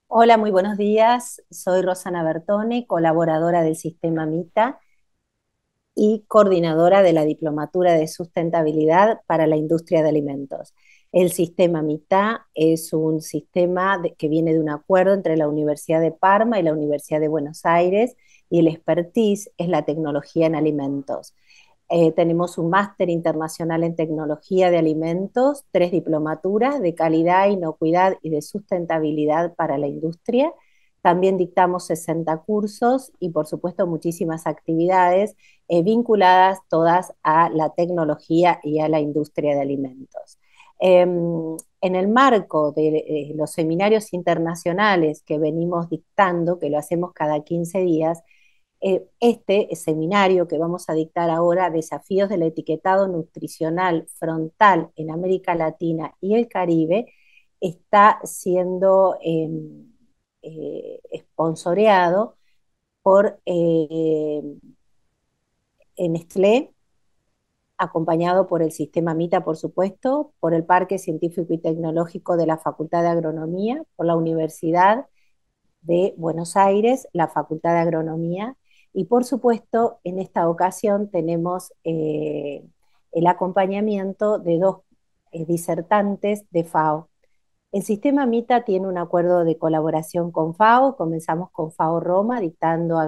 Hola, muy buenos días. Soy Rosana Bertone, colaboradora del Sistema MITA y coordinadora de la Diplomatura de Sustentabilidad para la Industria de Alimentos. El Sistema MITA es un sistema que viene de un acuerdo entre la Universidad de Parma y la Universidad de Buenos Aires, y el expertise es la tecnología en alimentos. Tenemos un máster internacional en tecnología de alimentos, 3 diplomaturas de calidad, inocuidad y de sustentabilidad para la industria. También dictamos 60 cursos y, por supuesto, muchísimas actividades vinculadas todas a la tecnología y a la industria de alimentos. En el marco de los seminarios internacionales que venimos dictando, que lo hacemos cada 15 días, este seminario que vamos a dictar ahora, Desafíos del Etiquetado Nutricional Frontal en América Latina y el Caribe, está siendo sponsoreado por Nestlé, acompañado por el Sistema MITA, por supuesto, por el Parque Científico y Tecnológico de la Facultad de Agronomía, por la Universidad de Buenos Aires, la Facultad de Agronomía, y por supuesto, en esta ocasión tenemos el acompañamiento de dos disertantes de FAO. El sistema MITA tiene un acuerdo de colaboración con FAO. Comenzamos con FAO Roma, dictando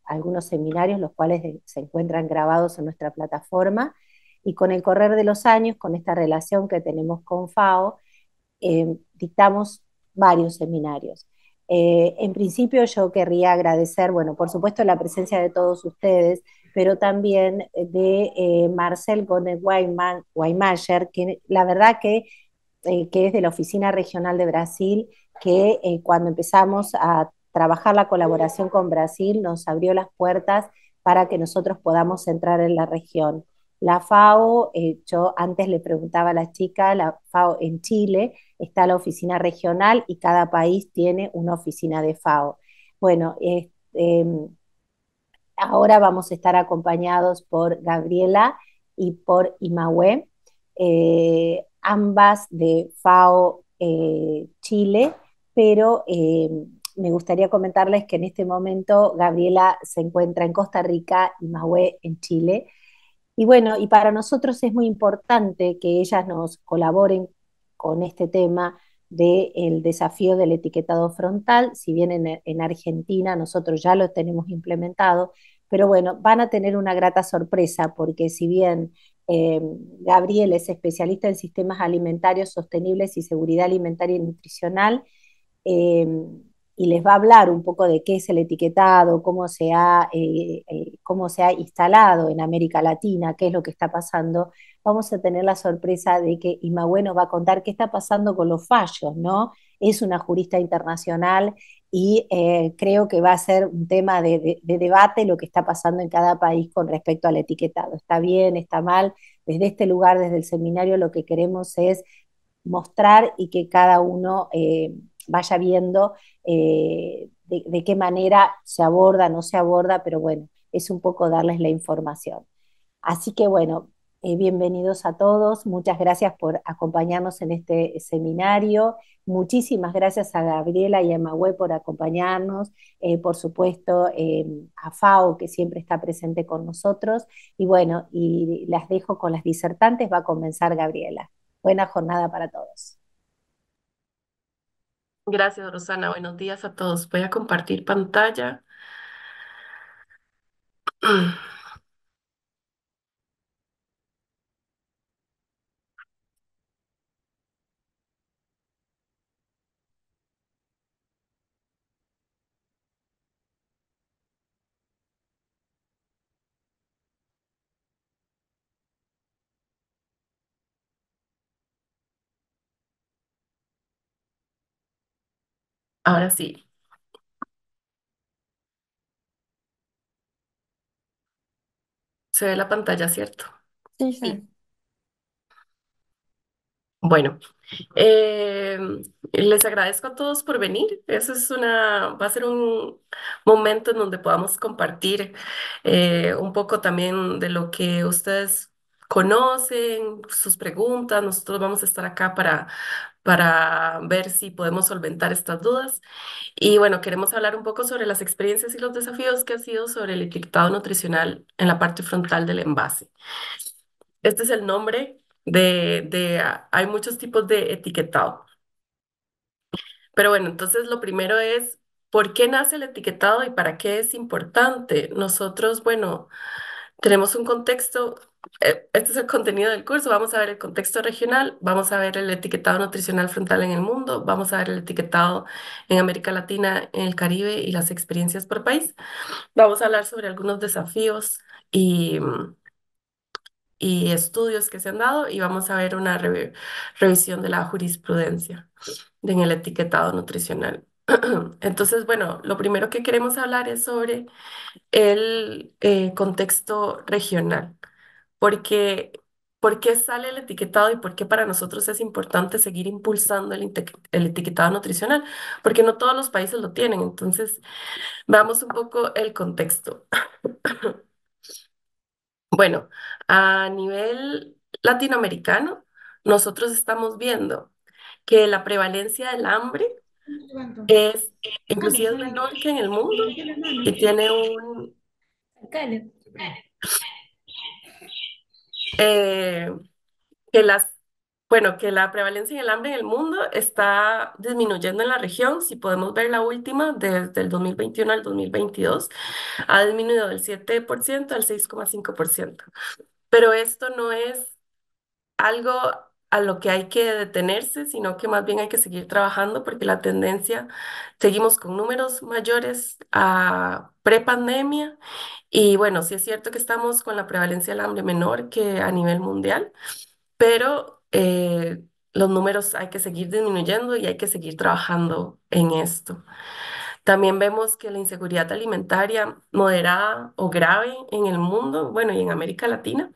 algunos seminarios, los cuales se encuentran grabados en nuestra plataforma, y con el correr de los años, con esta relación que tenemos con FAO, dictamos varios seminarios. En principio yo querría agradecer, bueno, por supuesto la presencia de todos ustedes, pero también de Marcel Gonde-Weimayer, que la verdad que es de la Oficina Regional de Brasil, que cuando empezamos a trabajar la colaboración con Brasil nos abrió las puertas para que nosotros podamos entrar en la región. La FAO, yo antes le preguntaba a la chica, la FAO en Chile está la oficina regional y cada país tiene una oficina de FAO. Bueno, ahora vamos a estar acompañados por Gabriela y por Imahue, ambas de FAO Chile, pero me gustaría comentarles que en este momento Gabriela se encuentra en Costa Rica y Imahue en Chile. Y bueno, y para nosotros es muy importante que ellas nos colaboren con este tema del desafío del etiquetado frontal. Si bien en Argentina nosotros ya lo tenemos implementado, pero bueno, van a tener una grata sorpresa porque si bien Gabriel es especialista en sistemas alimentarios sostenibles y seguridad alimentaria y nutricional, eh, y les va a hablar un poco de qué es el etiquetado, cómo se ha instalado en América Latina, qué es lo que está pasando. Vamos a tener la sorpresa de que Imahue nos va a contar qué está pasando con los fallos, ¿no? Es una jurista internacional y creo que va a ser un tema de debate lo que está pasando en cada país con respecto al etiquetado. ¿Está bien? ¿Está mal? Desde este lugar, desde el seminario, lo que queremos es mostrar y que cada uno vaya viendo de qué manera se aborda, no se aborda, pero bueno, es un poco darles la información. Así que bueno, bienvenidos a todos, muchas gracias por acompañarnos en este seminario, muchísimas gracias a Gabriela y a Magüe por acompañarnos, por supuesto a FAO que siempre está presente con nosotros, y bueno, y las dejo con las disertantes, va a comenzar Gabriela. Buena jornada para todos. Gracias, Rosana. Buenos días a todos. Voy a compartir pantalla. Ahora sí, se ve la pantalla, ¿cierto? Sí, Sí. sí. Bueno, eh, les agradezco a todos por venir. Va a ser un momento en donde podamos compartir un poco también de lo que ustedes conocen, sus preguntas. Nosotros vamos a estar acá para ver si podemos solventar estas dudas. Y bueno, queremos hablar un poco sobre las experiencias y los desafíos que ha sido sobre el etiquetado nutricional en la parte frontal del envase. Este es el nombre hay muchos tipos de etiquetado. Pero bueno, entonces lo primero es, ¿por qué nace el etiquetado y para qué es importante? Nosotros, bueno, tenemos un contexto, este es el contenido del curso, vamos a ver el contexto regional, vamos a ver el etiquetado nutricional frontal en el mundo, vamos a ver el etiquetado en América Latina, en el Caribe y las experiencias por país. Vamos a hablar sobre algunos desafíos y, y estudios que se han dado y vamos a ver una revisión de la jurisprudencia en el etiquetado nutricional. Entonces, bueno, lo primero que queremos hablar es sobre el contexto regional, porque ¿por qué sale el etiquetado y por qué para nosotros es importante seguir impulsando el etiquetado nutricional? Porque no todos los países lo tienen. Entonces, veamos un poco el contexto. Bueno, a nivel latinoamericano, nosotros estamos viendo que la prevalencia del hambre es inclusive menor que en el mundo y tiene eh, que bueno, que la prevalencia del hambre en el mundo está disminuyendo en la región. Si podemos ver la última, desde el 2021 al 2022, ha disminuido del 7% al 6,5%. Pero esto no es algo a lo que hay que detenerse, sino que más bien hay que seguir trabajando porque la tendencia, seguimos con números mayores a prepandemia y bueno, sí es cierto que estamos con la prevalencia del hambre menor que a nivel mundial, pero los números hay que seguir disminuyendo y hay que seguir trabajando en esto. También vemos que la inseguridad alimentaria moderada o grave en el mundo, bueno, y en América Latina,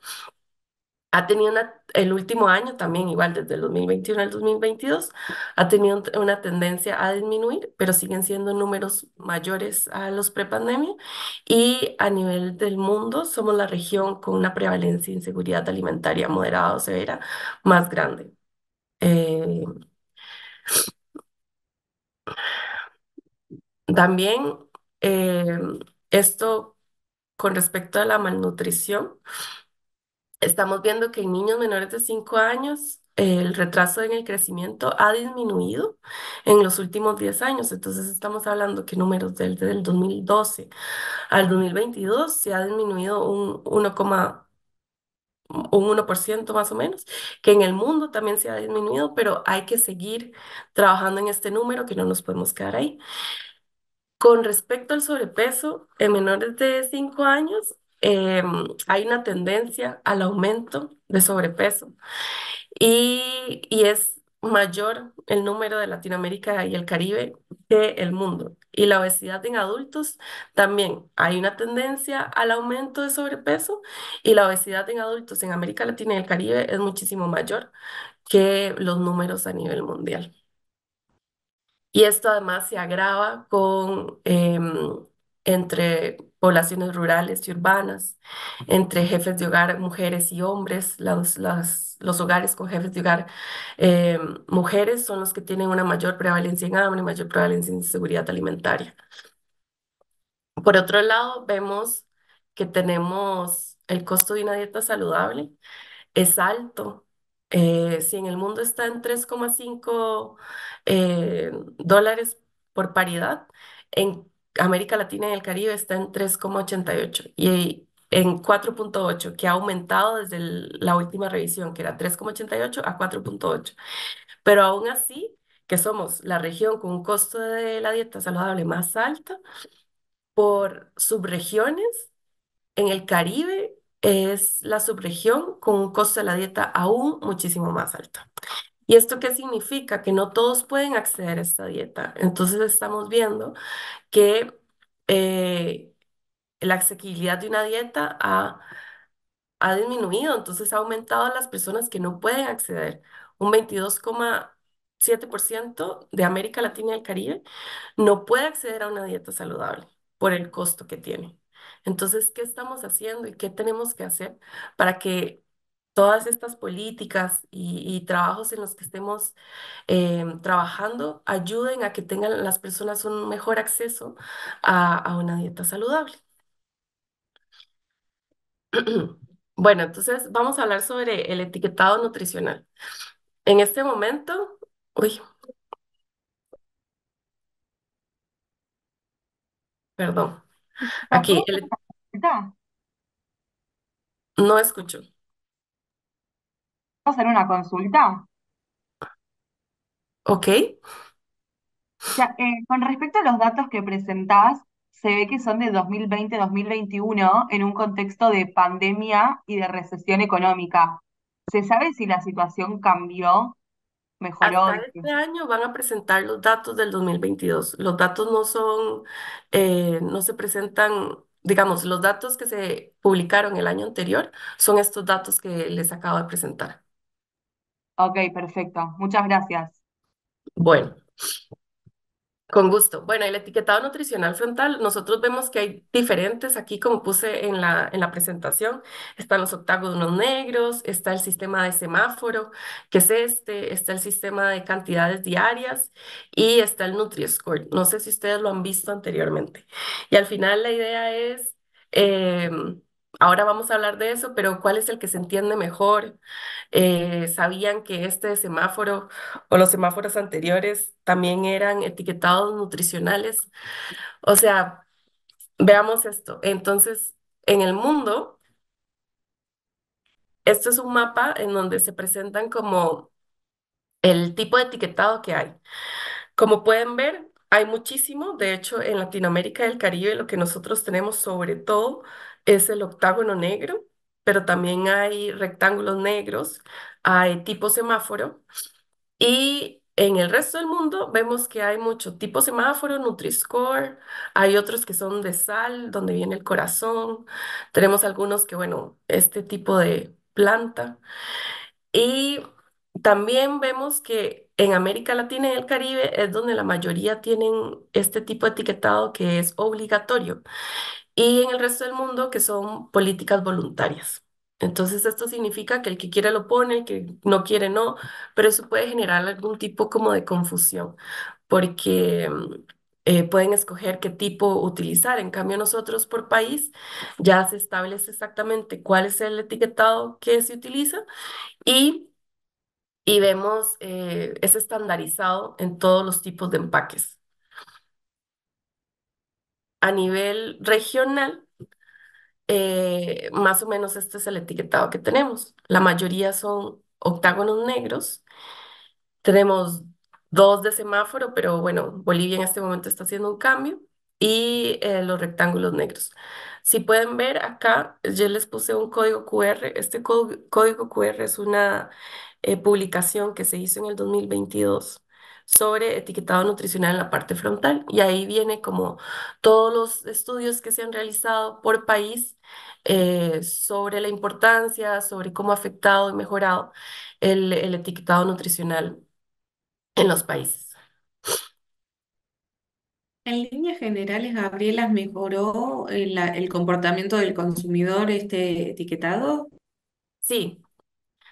ha tenido el último año también, igual desde el 2021 al 2022, ha tenido una tendencia a disminuir, pero siguen siendo números mayores a los prepandemia. Y a nivel del mundo, somos la región con una prevalencia de inseguridad alimentaria moderada o severa más grande. Eh, también eh, esto con respecto a la malnutrición. Estamos viendo que en niños menores de 5 años el retraso en el crecimiento ha disminuido en los últimos 10 años. Entonces estamos hablando que números desde el 2012 al 2022 se ha disminuido un 1% más o menos, que en el mundo también se ha disminuido, pero hay que seguir trabajando en este número, que no nos podemos quedar ahí. Con respecto al sobrepeso, en menores de 5 años hay una tendencia al aumento de sobrepeso y es mayor el número de Latinoamérica y el Caribe que el mundo. Y la obesidad en adultos también hay una tendencia al aumento de sobrepeso y la obesidad en adultos en América Latina y el Caribe es muchísimo mayor que los números a nivel mundial. Y esto además se agrava entre poblaciones rurales y urbanas, entre jefes de hogar, mujeres y hombres. Los hogares con jefes de hogar mujeres son los que tienen una mayor prevalencia en hambre, mayor prevalencia en inseguridad alimentaria. Por otro lado, vemos que tenemos el costo de una dieta saludable es alto. Si en el mundo está en 3,5 dólares por paridad, en América Latina y el Caribe está en 3,88 y en 4,8, que ha aumentado desde la última revisión, que era 3,88 a 4,8. Pero aún así, que somos la región con un costo de la dieta saludable más alta, por subregiones, en el Caribe es la subregión con un costo de la dieta aún muchísimo más alto. ¿Y esto qué significa? Que no todos pueden acceder a esta dieta. Entonces estamos viendo que eh, la asequibilidad de una dieta ha disminuido, entonces ha aumentado las personas que no pueden acceder. Un 22,7% de América Latina y el Caribe no puede acceder a una dieta saludable por el costo que tiene. Entonces, ¿qué estamos haciendo y qué tenemos que hacer para que todas estas políticas y trabajos en los que estemos trabajando ayuden a que tengan las personas un mejor acceso a una dieta saludable. Bueno, entonces vamos a hablar sobre el etiquetado nutricional. En este momento, uy, perdón, ¿La aquí puedo hacer una consulta? no escucho. ¿Puedo hacer una consulta? ¿Ok? Ya, con respecto a los datos que presentás, se ve que son de 2020-2021 en un contexto de pandemia y de recesión económica. ¿Se sabe si la situación cambió, mejoró? Hasta este año van a presentar los datos del 2022. Los datos no son, no se presentan, digamos, los datos que se publicaron el año anterior son estos datos que les acabo de presentar. Ok, perfecto. Muchas gracias. Bueno. Con gusto. Bueno, el etiquetado nutricional frontal, nosotros vemos que hay diferentes, aquí como puse en la presentación, están los octágonos negros, está el sistema de semáforo, que es este, está el sistema de cantidades diarias y está el Nutri-Score. No sé si ustedes lo han visto anteriormente. Y al final la idea es, ahora vamos a hablar de eso, pero ¿cuál es el que se entiende mejor? ¿Sabían que este semáforo o los semáforos anteriores también eran etiquetados nutricionales? O sea, veamos esto. Entonces, en el mundo, esto es un mapa en donde se presentan como el tipo de etiquetado que hay. Como pueden ver, hay muchísimo. De hecho, en Latinoamérica y el Caribe, lo que nosotros tenemos sobre todo es el octágono negro, pero también hay rectángulos negros, hay tipo semáforo. Y en el resto del mundo vemos que hay mucho tipo semáforo, Nutri-Score, hay otros que son de sal, donde viene el corazón, tenemos algunos que, bueno, este tipo de planta. Y también vemos que en América Latina y el Caribe es donde la mayoría tienen este tipo de etiquetado que es obligatorio y en el resto del mundo que son políticas voluntarias. Entonces esto significa que el que quiere lo pone, el que no quiere no, pero eso puede generar algún tipo como de confusión, porque pueden escoger qué tipo utilizar. En cambio nosotros por país ya se establece exactamente cuál es el etiquetado que se utiliza y, y vemos, es estandarizado en todos los tipos de empaques. A nivel regional, más o menos este es el etiquetado que tenemos. La mayoría son octágonos negros. Tenemos dos de semáforo, pero bueno, Bolivia en este momento está haciendo un cambio. Y los rectángulos negros. Si pueden ver acá, yo les puse un código QR. Este código QR es una publicación que se hizo en el 2022 sobre etiquetado nutricional en la parte frontal. Y ahí viene como todos los estudios que se han realizado por país sobre la importancia, sobre cómo ha afectado y mejorado el etiquetado nutricional en los países. En líneas generales, Gabriela, ¿mejoró el comportamiento del consumidor este etiquetado? Sí,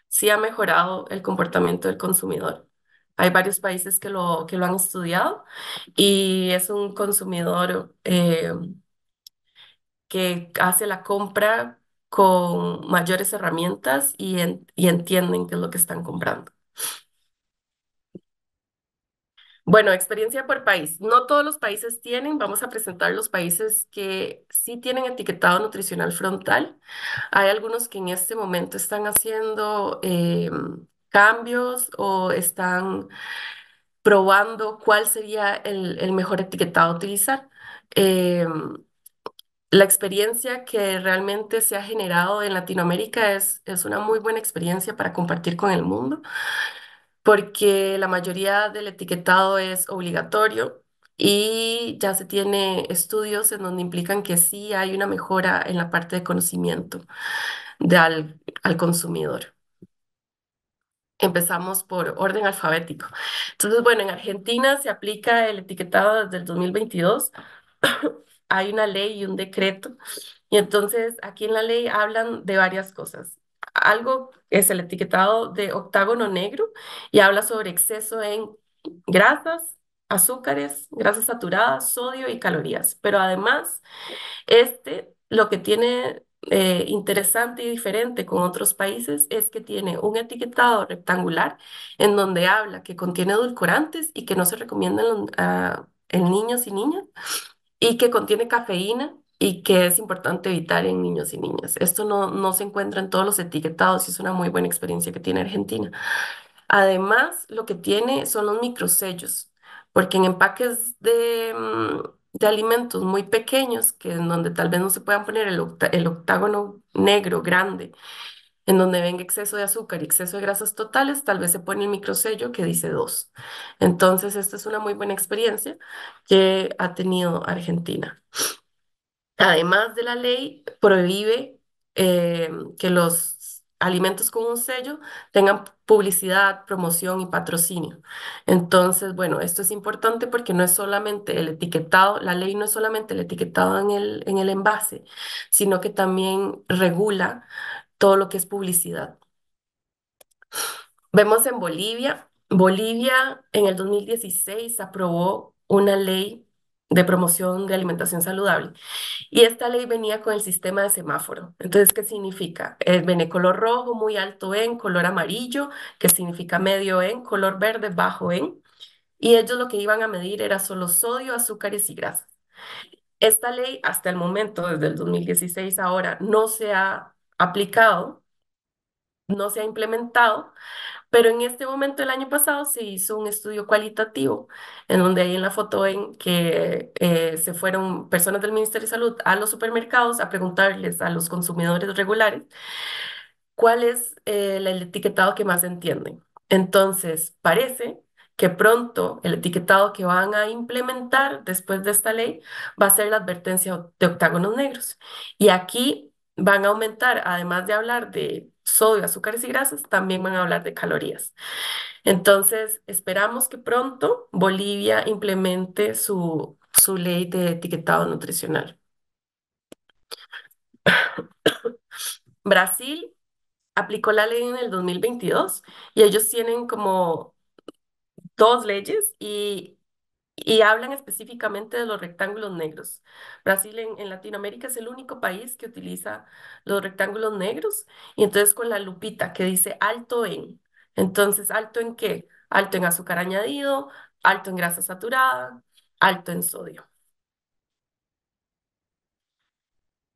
sí ha mejorado el comportamiento del consumidor. Hay varios países que lo han estudiado y es un consumidor que hace la compra con mayores herramientas y entienden qué es lo que están comprando. Bueno, experiencia por país. No todos los países tienen, vamos a presentar los países que sí tienen etiquetado nutricional frontal. Hay algunos que en este momento están haciendo cambios o están probando cuál sería el mejor etiquetado a utilizar. Em, la experiencia que realmente se ha generado en Latinoamérica es una muy buena experiencia para compartir con el mundo porque la mayoría del etiquetado es obligatorio y ya se tiene estudios en donde implican que sí hay una mejora en la parte de conocimiento al consumidor. Empezamos por orden alfabético. Entonces, bueno, en Argentina se aplica el etiquetado desde el 2022. Hay una ley y un decreto. Y entonces aquí en la ley hablan de varias cosas. algo, es el etiquetado de octágono negro y habla sobre exceso en grasas, azúcares, grasas saturadas, sodio y calorías. Pero además, lo que tiene interesante y diferente con otros países es que tiene un etiquetado rectangular en donde habla que contiene edulcorantes y que no se recomiendan en niños y niñas y que contiene cafeína y que es importante evitar en niños y niñas. Esto no se encuentra en todos los etiquetados y es una muy buena experiencia que tiene Argentina. Además, lo que tiene son los microsellos, porque en empaques de alimentos muy pequeños, que en donde tal vez no se puedan poner el octágono negro grande, en donde venga exceso de azúcar y exceso de grasas totales, tal vez se pone el microsello que dice 2. Entonces, esta es una muy buena experiencia que ha tenido Argentina. Además de la ley, prohíbe que los alimentos con un sello tengan publicidad, promoción y patrocinio. Entonces, bueno, esto es importante porque no es solamente el etiquetado, la ley no es solamente el etiquetado en el envase, sino que también regula todo lo que es publicidad. Vemos en Bolivia. Bolivia en el 2016 aprobó una ley de promoción de alimentación saludable. Y esta ley venía con el sistema de semáforo. Entonces, ¿qué significa? Viene color rojo, muy alto en, color amarillo, que significa medio en, color verde, bajo en. Y ellos lo que iban a medir era solo sodio, azúcares y grasas. Esta ley, hasta el momento, desde el 2016 ahora, no se ha aplicado, no se ha implementado, pero en este momento, el año pasado, se hizo un estudio cualitativo, en donde ahí en la foto ven que se fueron personas del Ministerio de Salud a los supermercados a preguntarles a los consumidores regulares cuál es el etiquetado que más entienden. Entonces, parece que pronto el etiquetado que van a implementar después de esta ley va a ser la advertencia de octágonos negros. Y aquí van a aumentar, además de hablar de sodio, azúcares y grasas, también van a hablar de calorías. Entonces, esperamos que pronto Bolivia implemente su ley de etiquetado nutricional. Brasil aplicó la ley en el 2022 y ellos tienen como dos leyes y hablan específicamente de los rectángulos negros. Brasil en Latinoamérica es el único país que utiliza los rectángulos negros y entonces con la lupita que dice alto en. Entonces, ¿alto en qué? Alto en azúcar añadido, alto en grasa saturada, alto en sodio.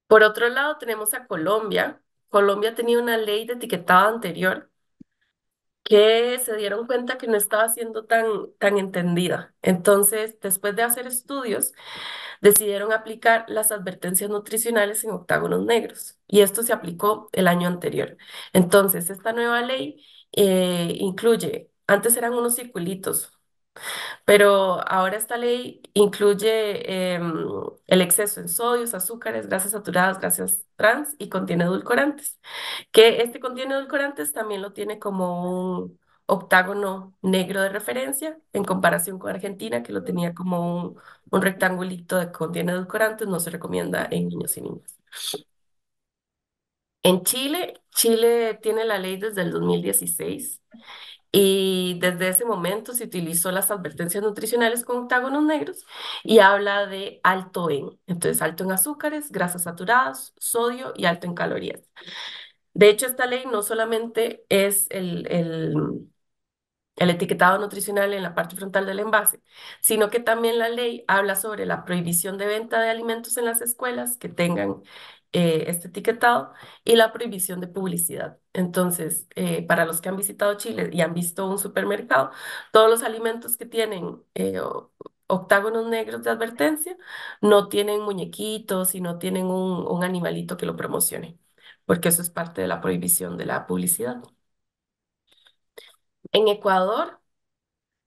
Por otro lado, tenemos a Colombia. Colombia tenía una ley de etiquetado anterior que se dieron cuenta que no estaba siendo tan entendida. Entonces, después de hacer estudios, decidieron aplicar las advertencias nutricionales en octágonos negros y esto se aplicó el año anterior. Entonces, esta nueva ley incluye, antes eran unos circulitos, pero ahora esta ley incluye el exceso en sodios, azúcares, grasas saturadas, grasas trans y contiene edulcorantes. Que este contiene edulcorantes también lo tiene como un octágono negro de referencia en comparación con Argentina, que lo tenía como un rectangulito de que contiene edulcorantes, no se recomienda en niños y niñas. En Chile, Chile tiene la ley desde el 2016 y desde ese momento se utilizó las advertencias nutricionales con octágonos negros y habla de alto en, entonces alto en azúcares, grasas saturadas, sodio y alto en calorías. De hecho, esta ley no solamente es el etiquetado nutricional en la parte frontal del envase, sino que también la ley habla sobre la prohibición de venta de alimentos en las escuelas que tengan este etiquetado y la prohibición de publicidad. Entonces, para los que han visitado Chile y han visto un supermercado, todos los alimentos que tienen octágonos negros de advertencia no tienen muñequitos y no tienen un animalito que lo promocione, porque eso es parte de la prohibición de la publicidad. En Ecuador,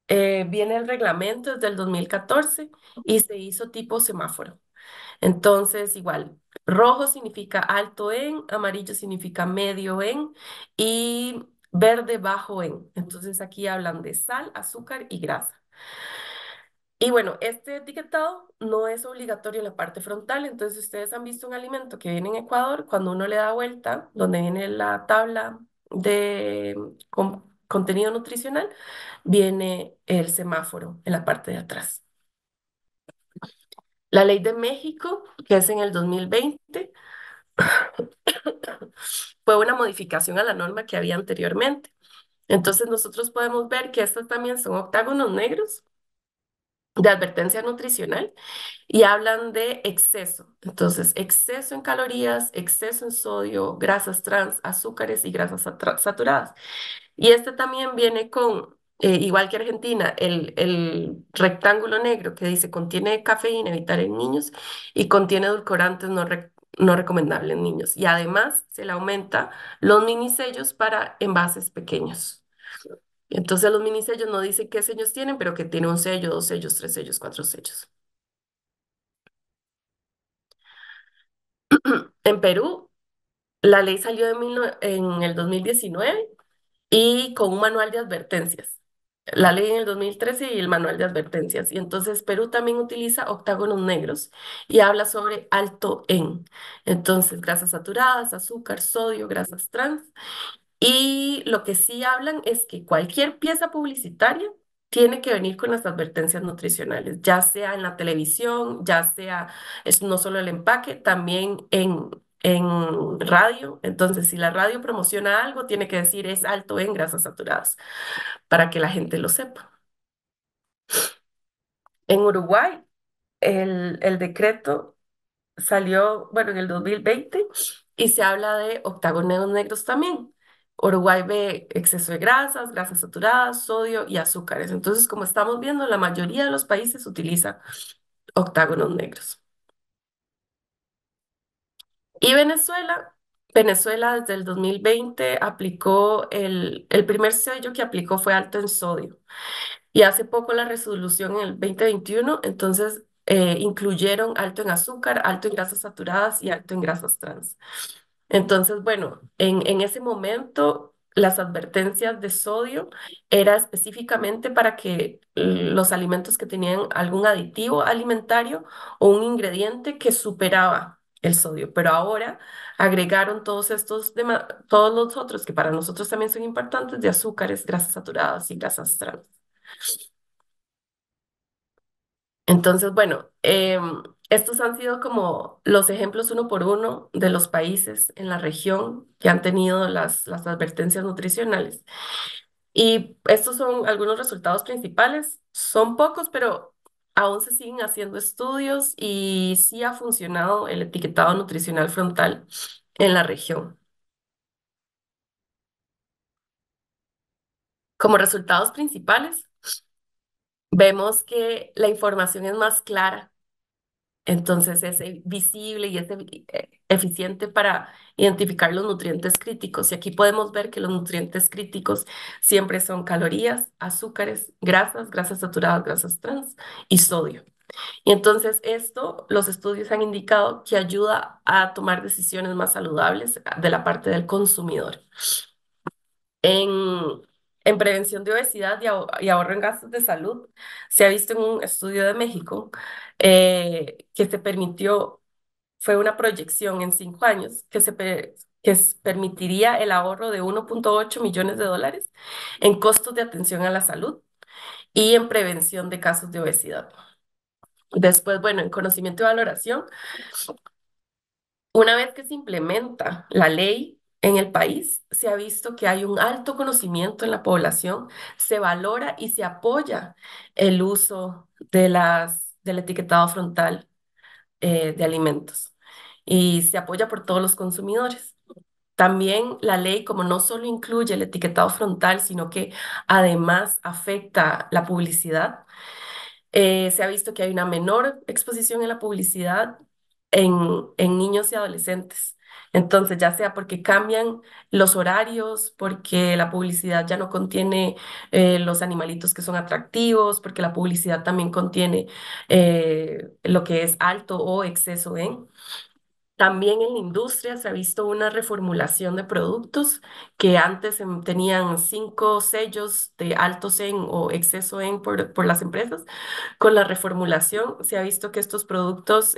viene el reglamento desde el 2014 y se hizo tipo semáforo. Entonces, igual, rojo significa alto en, amarillo significa medio en y verde bajo en. Entonces, aquí hablan de sal, azúcar y grasa. Y bueno, este etiquetado no es obligatorio en la parte frontal, entonces ustedes han visto un alimento que viene en Ecuador, cuando uno le da vuelta, donde viene la tabla de contenido nutricional, viene el semáforo en la parte de atrás. La ley de México, que es en el 2020, fue una modificación a la norma que había anteriormente. Entonces nosotros podemos ver que estos también son octágonos negros de advertencia nutricional y hablan de exceso. Entonces, exceso en calorías, exceso en sodio, grasas trans, azúcares y grasas saturadas. Y este también viene con, igual que Argentina, el rectángulo negro que dice contiene cafeína, evitar en niños, y contiene edulcorantes no recomendables en niños. Y además se le aumenta los minisellos para envases pequeños. Entonces los minisellos no dicen qué sellos tienen, pero que tiene un sello, dos sellos, tres sellos, cuatro sellos. En Perú, la ley salió en el 2019 y con un manual de advertencias. La ley en el 2013 y el manual de advertencias. Y entonces Perú también utiliza octágonos negros y habla sobre alto en. Entonces, grasas saturadas, azúcar, sodio, grasas trans. Y lo que sí hablan es que cualquier pieza publicitaria tiene que venir con las advertencias nutricionales, ya sea en la televisión, ya sea, es no solo el empaque, también en radio. Entonces, si la radio promociona algo, tiene que decir es alto en grasas saturadas para que la gente lo sepa. En Uruguay, el decreto salió, bueno, en el 2020 y se habla de octágonos negros también. Uruguay ve exceso de grasas, grasas saturadas, sodio y azúcares. Entonces, como estamos viendo, la mayoría de los países utiliza octágonos negros. Y Venezuela desde el 2020 aplicó el primer sello que aplicó fue alto en sodio. Y hace poco la resolución en el 2021, entonces incluyeron alto en azúcar, alto en grasas saturadas y alto en grasas trans. Entonces, bueno, en ese momento las advertencias de sodio era específicamente para que los alimentos que tenían algún aditivo alimentario o un ingrediente que superaba el sodio, pero ahora agregaron todos los otros que para nosotros también son importantes de azúcares, grasas saturadas y grasas trans. Entonces, bueno, estos han sido como los ejemplos uno por uno de los países en la región que han tenido las advertencias nutricionales. Y estos son algunos resultados principales. Son pocos, pero aún se siguen haciendo estudios y sí ha funcionado el etiquetado nutricional frontal en la región. Como resultados principales, vemos que la información es más clara. Entonces es visible y es eficiente para identificar los nutrientes críticos. Y aquí podemos ver que los nutrientes críticos siempre son calorías, azúcares, grasas saturadas, grasas trans y sodio. Y entonces esto, los estudios han indicado que ayuda a tomar decisiones más saludables de la parte del consumidor. En, en prevención de obesidad y ahorro en gastos de salud, se ha visto en un estudio de México que se permitió, fue una proyección en 5 años, permitiría el ahorro de 1,8 millones de dólares en costos de atención a la salud y en prevención de casos de obesidad. Después, bueno, en conocimiento y valoración, una vez que se implementa la ley en el país, se ha visto que hay un alto conocimiento en la población, se valora y se apoya el uso del etiquetado frontal de alimentos y se apoya por todos los consumidores. También la ley, como no solo incluye el etiquetado frontal, sino que además afecta la publicidad, se ha visto que hay una menor exposición en la publicidad en niños y adolescentes. Entonces, ya sea porque cambian los horarios, porque la publicidad ya no contiene los animalitos que son atractivos, porque la publicidad también contiene lo que es alto o exceso en. También en la industria se ha visto una reformulación de productos que antes tenían 5 sellos de altos en o exceso en por las empresas. Con la reformulación se ha visto que estos productos,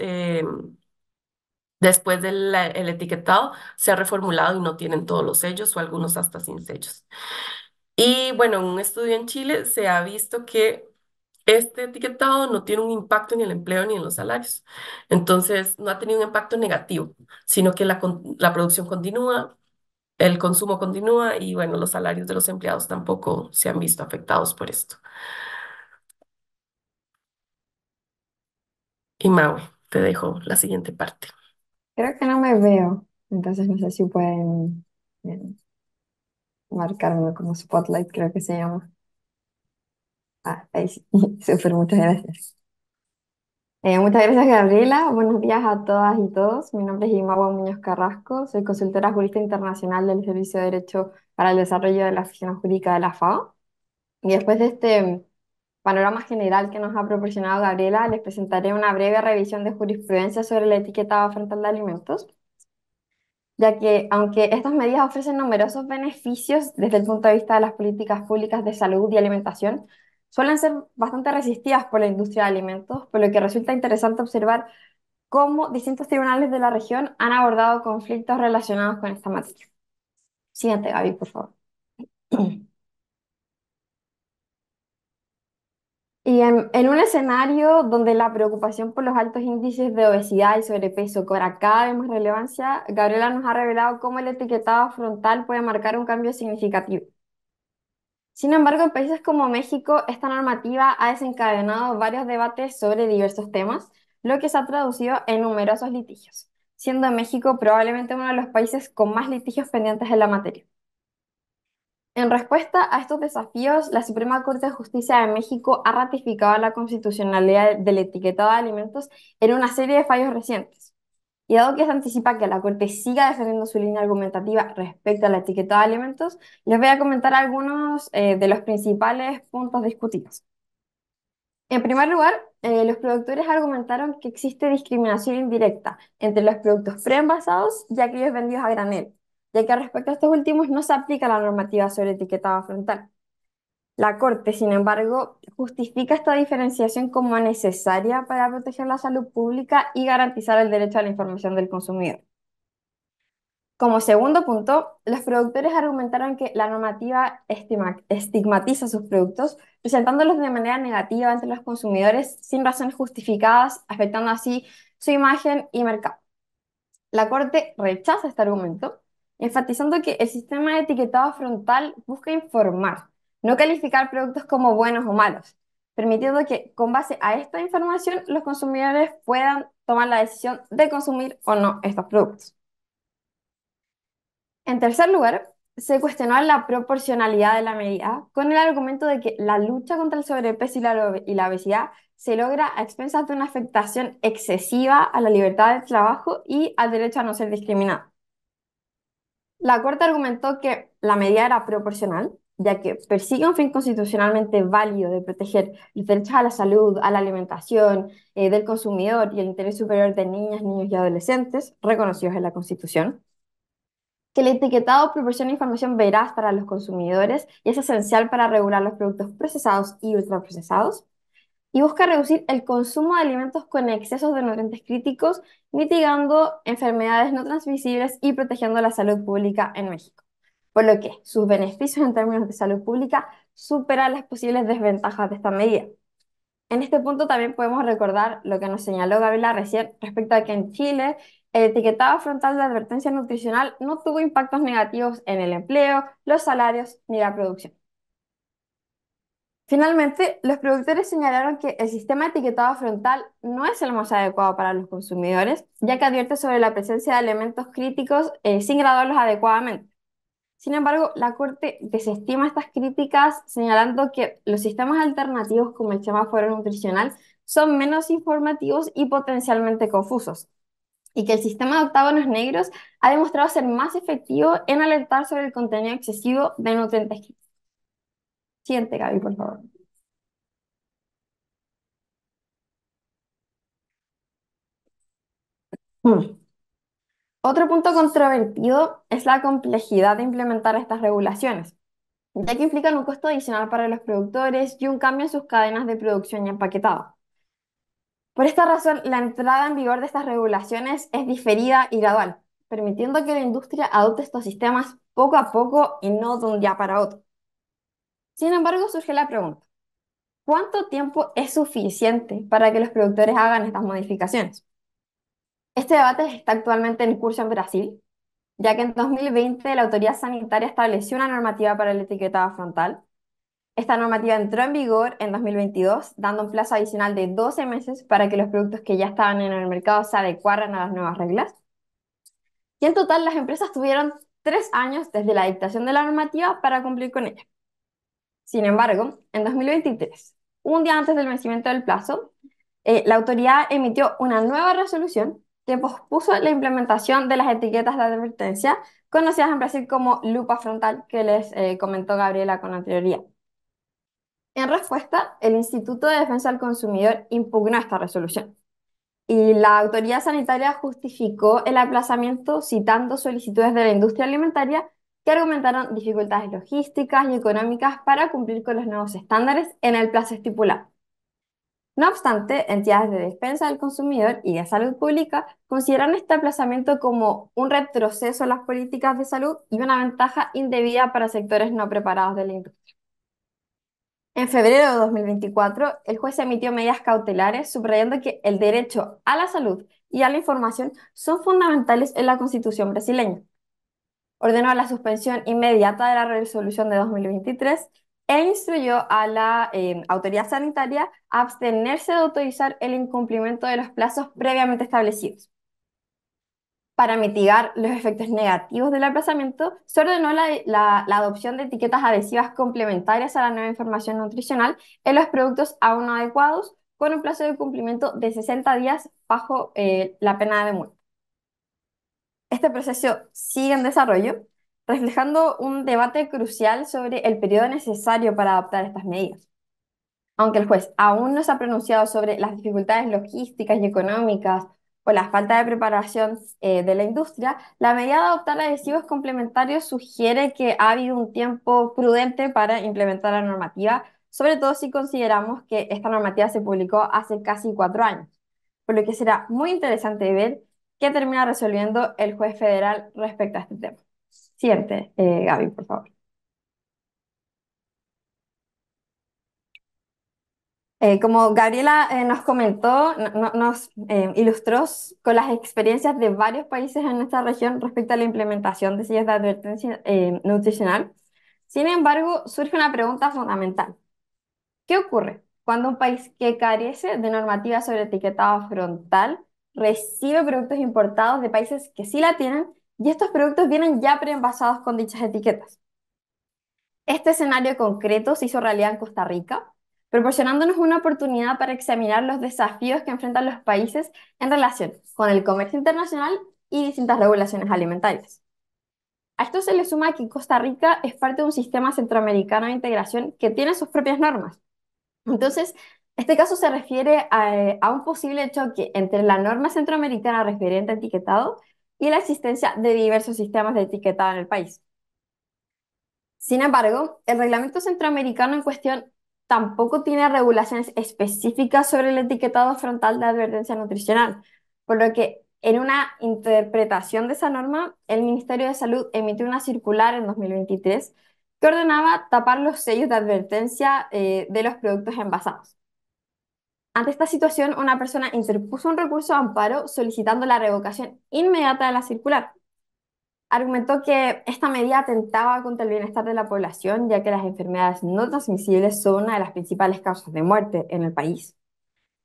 después del el etiquetado, se ha reformulado y no tienen todos los sellos o algunos hasta sin sellos. Y bueno, en un estudio en Chile se ha visto que este etiquetado no tiene un impacto en el empleo ni en los salarios. Entonces, no ha tenido un impacto negativo, sino que la producción continúa, el consumo continúa y bueno, los salarios de los empleados tampoco se han visto afectados por esto. Y Maui, te dejo la siguiente parte. Creo que no me veo, entonces no sé si pueden marcarme como spotlight, creo que se llama. Ah, ahí sí. Súper, muchas gracias. Muchas gracias, Gabriela. Buenos días a todas y todos. Mi nombre es Imagua Muñoz Carrasco. Soy consultora jurista internacional del Servicio de Derecho para el Desarrollo de la Oficina Jurídica de la FAO. Y después de este panorama general que nos ha proporcionado Gabriela, les presentaré una breve revisión de jurisprudencia sobre la etiquetado frontal de alimentos, ya que aunque estas medidas ofrecen numerosos beneficios desde el punto de vista de las políticas públicas de salud y alimentación, suelen ser bastante resistidas por la industria de alimentos, por lo que resulta interesante observar cómo distintos tribunales de la región han abordado conflictos relacionados con esta materia. Siguiente, Gaby, por favor. Y en un escenario donde la preocupación por los altos índices de obesidad y sobrepeso cobra cada vez más relevancia, Gabriela nos ha revelado cómo el etiquetado frontal puede marcar un cambio significativo. Sin embargo, en países como México, esta normativa ha desencadenado varios debates sobre diversos temas, lo que se ha traducido en numerosos litigios, siendo México probablemente uno de los países con más litigios pendientes en la materia. En respuesta a estos desafíos, la Suprema Corte de Justicia de México ha ratificado la constitucionalidad del etiquetado de alimentos en una serie de fallos recientes. Y dado que se anticipa que la Corte siga defendiendo su línea argumentativa respecto al etiquetado de alimentos, les voy a comentar algunos de los principales puntos discutidos. En primer lugar, los productores argumentaron que existe discriminación indirecta entre los productos preenvasados y aquellos vendidos a granel, ya que respecto a estos últimos no se aplica la normativa sobre etiquetado frontal. La Corte, sin embargo, justifica esta diferenciación como necesaria para proteger la salud pública y garantizar el derecho a la información del consumidor. Como segundo punto, los productores argumentaron que la normativa estigmatiza sus productos, presentándolos de manera negativa ante los consumidores sin razones justificadas, afectando así su imagen y mercado. La Corte rechaza este argumento, enfatizando que el sistema de etiquetado frontal busca informar, no calificar productos como buenos o malos, permitiendo que, con base a esta información, los consumidores puedan tomar la decisión de consumir o no estos productos. En tercer lugar, se cuestionó la proporcionalidad de la medida con el argumento de que la lucha contra el sobrepeso y la obesidad se logra a expensas de una afectación excesiva a la libertad de trabajo y al derecho a no ser discriminado. La Corte argumentó que la medida era proporcional, ya que persigue un fin constitucionalmente válido de proteger los derechos a la salud, a la alimentación, del consumidor y el interés superior de niñas, niños y adolescentes, reconocidos en la Constitución, que el etiquetado proporciona información veraz para los consumidores y es esencial para regular los productos procesados y ultraprocesados, y busca reducir el consumo de alimentos con excesos de nutrientes críticos, mitigando enfermedades no transmisibles y protegiendo la salud pública en México. Por lo que sus beneficios en términos de salud pública superan las posibles desventajas de esta medida. En este punto también podemos recordar lo que nos señaló Gabriela recién respecto a que en Chile el etiquetado frontal de advertencia nutricional no tuvo impactos negativos en el empleo, los salarios ni la producción. Finalmente, los productores señalaron que el sistema de etiquetado frontal no es el más adecuado para los consumidores, ya que advierte sobre la presencia de elementos críticos sin graduarlos adecuadamente. Sin embargo, la Corte desestima estas críticas, señalando que los sistemas alternativos como el semáforo nutricional son menos informativos y potencialmente confusos, y que el sistema de octágonos negros ha demostrado ser más efectivo en alertar sobre el contenido excesivo de nutrientes críticos. Siguiente, Gaby, por favor. Mm. Otro punto controvertido es la complejidad de implementar estas regulaciones, ya que implican un costo adicional para los productores y un cambio en sus cadenas de producción y empaquetado. Por esta razón, la entrada en vigor de estas regulaciones es diferida y gradual, permitiendo que la industria adopte estos sistemas poco a poco y no de un día para otro. Sin embargo, surge la pregunta, ¿cuánto tiempo es suficiente para que los productores hagan estas modificaciones? Este debate está actualmente en curso en Brasil, ya que en 2020 la autoridad sanitaria estableció una normativa para el etiquetado frontal. Esta normativa entró en vigor en 2022, dando un plazo adicional de 12 meses para que los productos que ya estaban en el mercado se adecuaran a las nuevas reglas. Y en total las empresas tuvieron 3 años desde la dictación de la normativa para cumplir con ella. Sin embargo, en 2023, un día antes del vencimiento del plazo, la autoridad emitió una nueva resolución que pospuso la implementación de las etiquetas de advertencia, conocidas en Brasil como lupa frontal, que les comentó Gabriela con anterioridad. En respuesta, el Instituto de Defensa del Consumidor impugnó esta resolución y la autoridad sanitaria justificó el aplazamiento citando solicitudes de la industria alimentaria que argumentaron dificultades logísticas y económicas para cumplir con los nuevos estándares en el plazo estipulado. No obstante, entidades de defensa del consumidor y de salud pública consideran este aplazamiento como un retroceso en las políticas de salud y una ventaja indebida para sectores no preparados de la industria. En febrero de 2024, el juez emitió medidas cautelares subrayando que el derecho a la salud y a la información son fundamentales en la Constitución brasileña. Ordenó la suspensión inmediata de la resolución de 2023 e instruyó a la autoridad sanitaria a abstenerse de autorizar el incumplimiento de los plazos previamente establecidos. Para mitigar los efectos negativos del aplazamiento, se ordenó la adopción de etiquetas adhesivas complementarias a la nueva información nutricional en los productos aún no adecuados, con un plazo de cumplimiento de 60 días bajo la pena de multa. Este proceso sigue en desarrollo, reflejando un debate crucial sobre el periodo necesario para adoptar estas medidas. Aunque el juez aún no se ha pronunciado sobre las dificultades logísticas y económicas o la falta de preparación de la industria, la medida de adoptar adhesivos complementarios sugiere que ha habido un tiempo prudente para implementar la normativa, sobre todo si consideramos que esta normativa se publicó hace casi 4 años, por lo que será muy interesante ver qué termina resolviendo el juez federal respecto a este tema. Siguiente, Gaby, por favor. Como Gabriela nos comentó, nos ilustró con las experiencias de varios países en nuestra región respecto a la implementación de sellos de advertencia nutricional. Sin embargo, surge una pregunta fundamental. ¿Qué ocurre cuando un país que carece de normativa sobre etiquetado frontal recibe productos importados de países que sí la tienen y estos productos vienen ya preenvasados con dichas etiquetas? Este escenario concreto se hizo realidad en Costa Rica, proporcionándonos una oportunidad para examinar los desafíos que enfrentan los países en relación con el comercio internacional y distintas regulaciones alimentarias. A esto se le suma que Costa Rica es parte de un sistema centroamericano de integración que tiene sus propias normas. Entonces, este caso se refiere a un posible choque entre la norma centroamericana referente a etiquetado y la existencia de diversos sistemas de etiquetado en el país. Sin embargo, el reglamento centroamericano en cuestión tampoco tiene regulaciones específicas sobre el etiquetado frontal de advertencia nutricional, por lo que en una interpretación de esa norma, el Ministerio de Salud emitió una circular en 2023 que ordenaba tapar los sellos de advertencia de los productos envasados. Ante esta situación, una persona interpuso un recurso de amparo solicitando la revocación inmediata de la circular. Argumentó que esta medida atentaba contra el bienestar de la población, ya que las enfermedades no transmisibles son una de las principales causas de muerte en el país.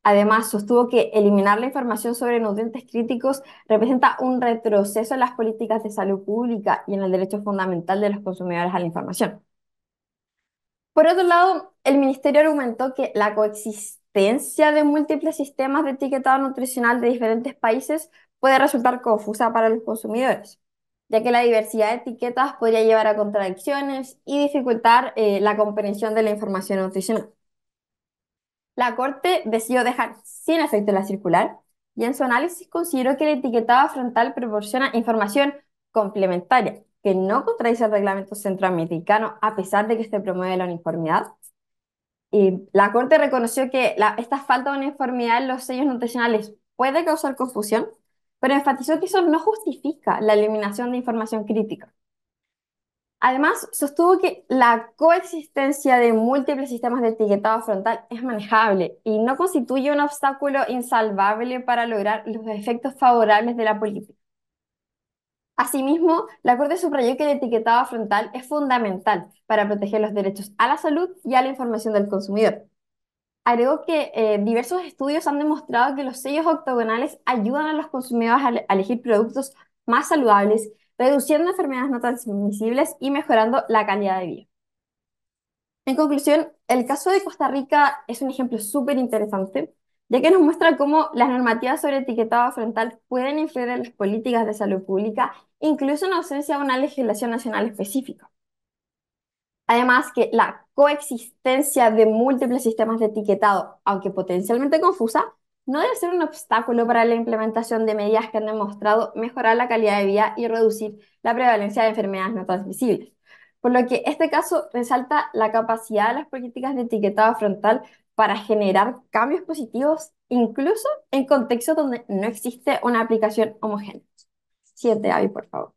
Además, sostuvo que eliminar la información sobre nutrientes críticos representa un retroceso en las políticas de salud pública y en el derecho fundamental de los consumidores a la información. Por otro lado, el ministerio argumentó que la coexistencia de múltiples sistemas de etiquetado nutricional de diferentes países puede resultar confusa para los consumidores, ya que la diversidad de etiquetas podría llevar a contradicciones y dificultar la comprensión de la información nutricional. La Corte decidió dejar sin efecto la circular, y en su análisis consideró que el etiquetado frontal proporciona información complementaria, que no contradice el reglamento centroamericano a pesar de que este promueve la uniformidad. Y la Corte reconoció que esta falta de uniformidad en los sellos nutricionales puede causar confusión, pero enfatizó que eso no justifica la eliminación de información crítica. Además, sostuvo que la coexistencia de múltiples sistemas de etiquetado frontal es manejable y no constituye un obstáculo insalvable para lograr los efectos favorables de la política. Asimismo, la Corte subrayó que el etiquetado frontal es fundamental para proteger los derechos a la salud y a la información del consumidor. Agregó que diversos estudios han demostrado que los sellos octogonales ayudan a los consumidores a elegir productos más saludables, reduciendo enfermedades no transmisibles y mejorando la calidad de vida. En conclusión, el caso de Costa Rica es un ejemplo súper interesante, ya que nos muestra cómo las normativas sobre etiquetado frontal pueden influir en las políticas de salud pública, incluso en ausencia de una legislación nacional específica. Además, que la coexistencia de múltiples sistemas de etiquetado, aunque potencialmente confusa, no debe ser un obstáculo para la implementación de medidas que han demostrado mejorar la calidad de vida y reducir la prevalencia de enfermedades no transmisibles. Por lo que este caso resalta la capacidad de las políticas de etiquetado frontal para generar cambios positivos, incluso en contextos donde no existe una aplicación homogénea. Siguiente, Abby, por favor.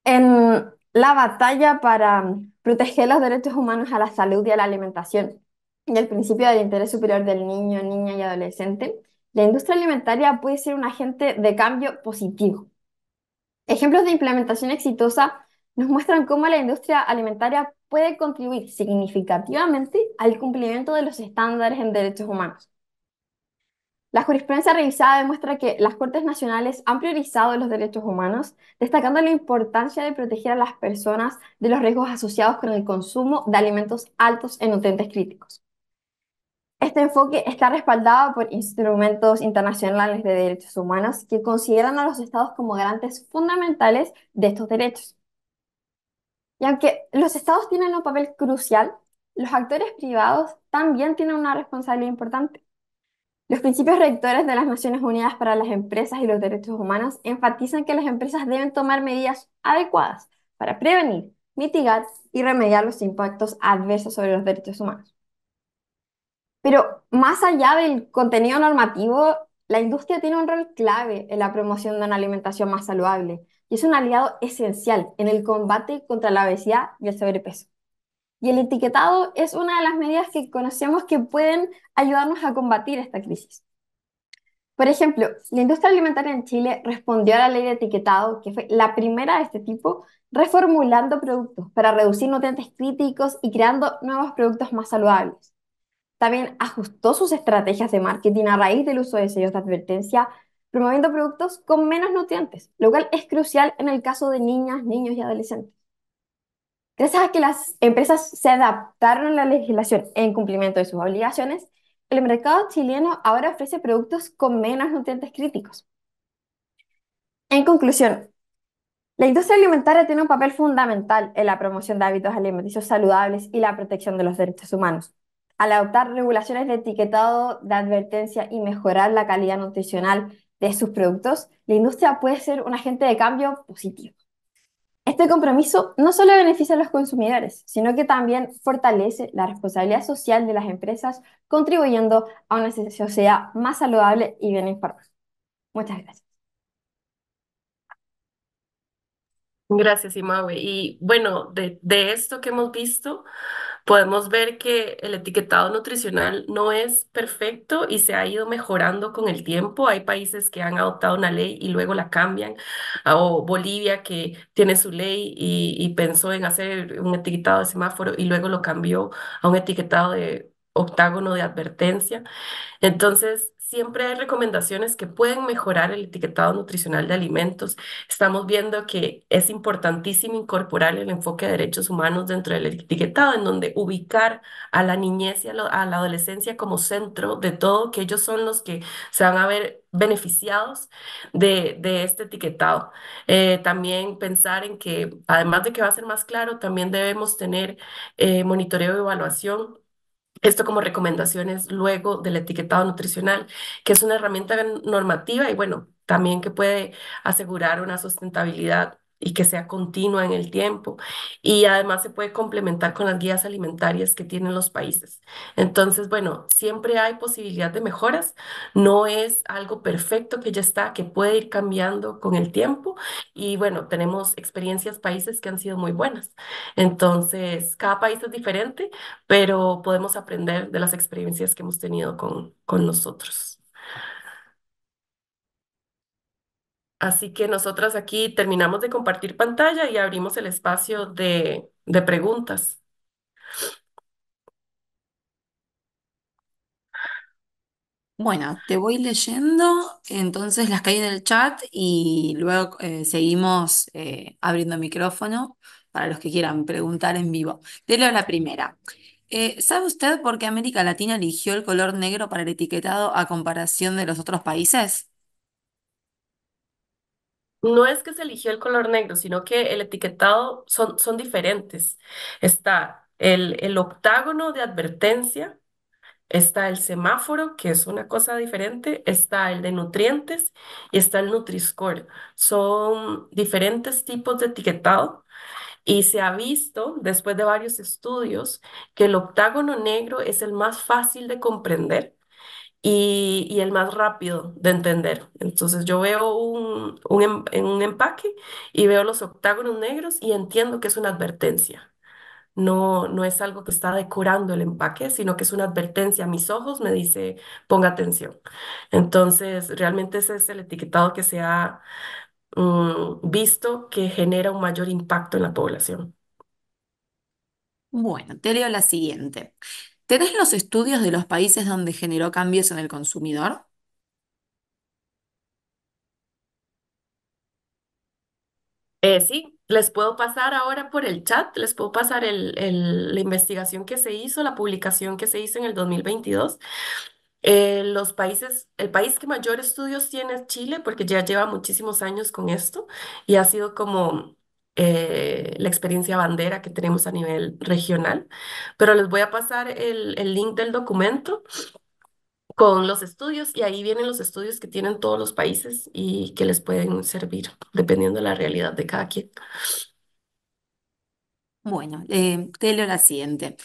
En la batalla para proteger los derechos humanos a la salud y a la alimentación y el principio del interés superior del niño, niña y adolescente, la industria alimentaria puede ser un agente de cambio positivo. Ejemplos de implementación exitosa nos muestran cómo la industria alimentaria puede contribuir significativamente al cumplimiento de los estándares en derechos humanos. La jurisprudencia revisada demuestra que las Cortes Nacionales han priorizado los derechos humanos, destacando la importancia de proteger a las personas de los riesgos asociados con el consumo de alimentos altos en nutrientes críticos. Este enfoque está respaldado por instrumentos internacionales de derechos humanos que consideran a los estados como garantes fundamentales de estos derechos. Y aunque los estados tienen un papel crucial, los actores privados también tienen una responsabilidad importante. Los principios rectores de las Naciones Unidas para las Empresas y los Derechos Humanos enfatizan que las empresas deben tomar medidas adecuadas para prevenir, mitigar y remediar los impactos adversos sobre los derechos humanos. Pero más allá del contenido normativo, la industria tiene un rol clave en la promoción de una alimentación más saludable y es un aliado esencial en el combate contra la obesidad y el sobrepeso. Y el etiquetado es una de las medidas que conocemos que pueden ayudarnos a combatir esta crisis. Por ejemplo, la industria alimentaria en Chile respondió a la ley de etiquetado, que fue la primera de este tipo, reformulando productos para reducir nutrientes críticos y creando nuevos productos más saludables. También ajustó sus estrategias de marketing a raíz del uso de sellos de advertencia, promoviendo productos con menos nutrientes, lo cual es crucial en el caso de niñas, niños y adolescentes. Gracias a que las empresas se adaptaron a la legislación en cumplimiento de sus obligaciones, el mercado chileno ahora ofrece productos con menos nutrientes críticos. En conclusión, la industria alimentaria tiene un papel fundamental en la promoción de hábitos alimenticios saludables y la protección de los derechos humanos. Al adoptar regulaciones de etiquetado, de advertencia y mejorar la calidad nutricional de sus productos, la industria puede ser un agente de cambio positivo. Este compromiso no solo beneficia a los consumidores, sino que también fortalece la responsabilidad social de las empresas, contribuyendo a una sociedad más saludable y bien informada. Muchas gracias. Gracias, Imaue. Y bueno, de esto que hemos visto, podemos ver que el etiquetado nutricional no es perfecto y se ha ido mejorando con el tiempo. Hay países que han adoptado una ley y luego la cambian, o Bolivia que tiene su ley y pensó en hacer un etiquetado de semáforo y luego lo cambió a un etiquetado de octágono de advertencia. Entonces, siempre hay recomendaciones que pueden mejorar el etiquetado nutricional de alimentos. Estamos viendo que es importantísimo incorporar el enfoque de derechos humanos dentro del etiquetado, en donde ubicar a la niñez y a la adolescencia como centro de todo, que ellos son los que se van a ver beneficiados de este etiquetado. También pensar en que, además de que va a ser más claro, también debemos tener monitoreo y evaluación. Esto como recomendaciones luego del etiquetado nutricional, que es una herramienta normativa y bueno, también que puede asegurar una sustentabilidad y que sea continua en el tiempo. Y además se puede complementar con las guías alimentarias que tienen los países. Entonces, bueno, siempre hay posibilidad de mejoras. No es algo perfecto que ya está, que puede ir cambiando con el tiempo. Y bueno, tenemos experiencias países que han sido muy buenas. Entonces, cada país es diferente, pero podemos aprender de las experiencias que hemos tenido con nosotros. Así que nosotras aquí terminamos de compartir pantalla y abrimos el espacio de preguntas. Bueno, te voy leyendo entonces las que hay en el chat y luego seguimos abriendo micrófono para los que quieran preguntar en vivo. Te leo la primera. ¿Sabe usted por qué América Latina eligió el color negro para el etiquetado a comparación de los otros países? No es que se eligió el color negro, sino que el etiquetado son diferentes. Está el octágono de advertencia. Está el semáforo, que es una cosa diferente, está el de nutrientes y está el Nutri-Score. Son diferentes tipos de etiquetado y se ha visto, después de varios estudios, que el octágono negro es el más fácil de comprender y el más rápido de entender. Entonces yo veo en un empaque y veo los octágonos negros y entiendo que es una advertencia. No, no es algo que está decorando el empaque, sino que es una advertencia a mis ojos, me dice, ponga atención. Entonces, realmente ese es el etiquetado que se ha visto que genera un mayor impacto en la población. Bueno, te leo la siguiente. ¿Tenés los estudios de los países donde generó cambios en el consumidor? Sí, les puedo pasar ahora por el chat, les puedo pasar la investigación que se hizo, la publicación que se hizo en el 2022. El país que mayor estudios tiene es Chile, porque ya lleva muchísimos años con esto y ha sido como la experiencia bandera que tenemos a nivel regional. Pero les voy a pasar el link del documento con los estudios y ahí vienen los estudios que tienen todos los países y que les pueden servir dependiendo de la realidad de cada quien. Bueno, te leo la siguiente.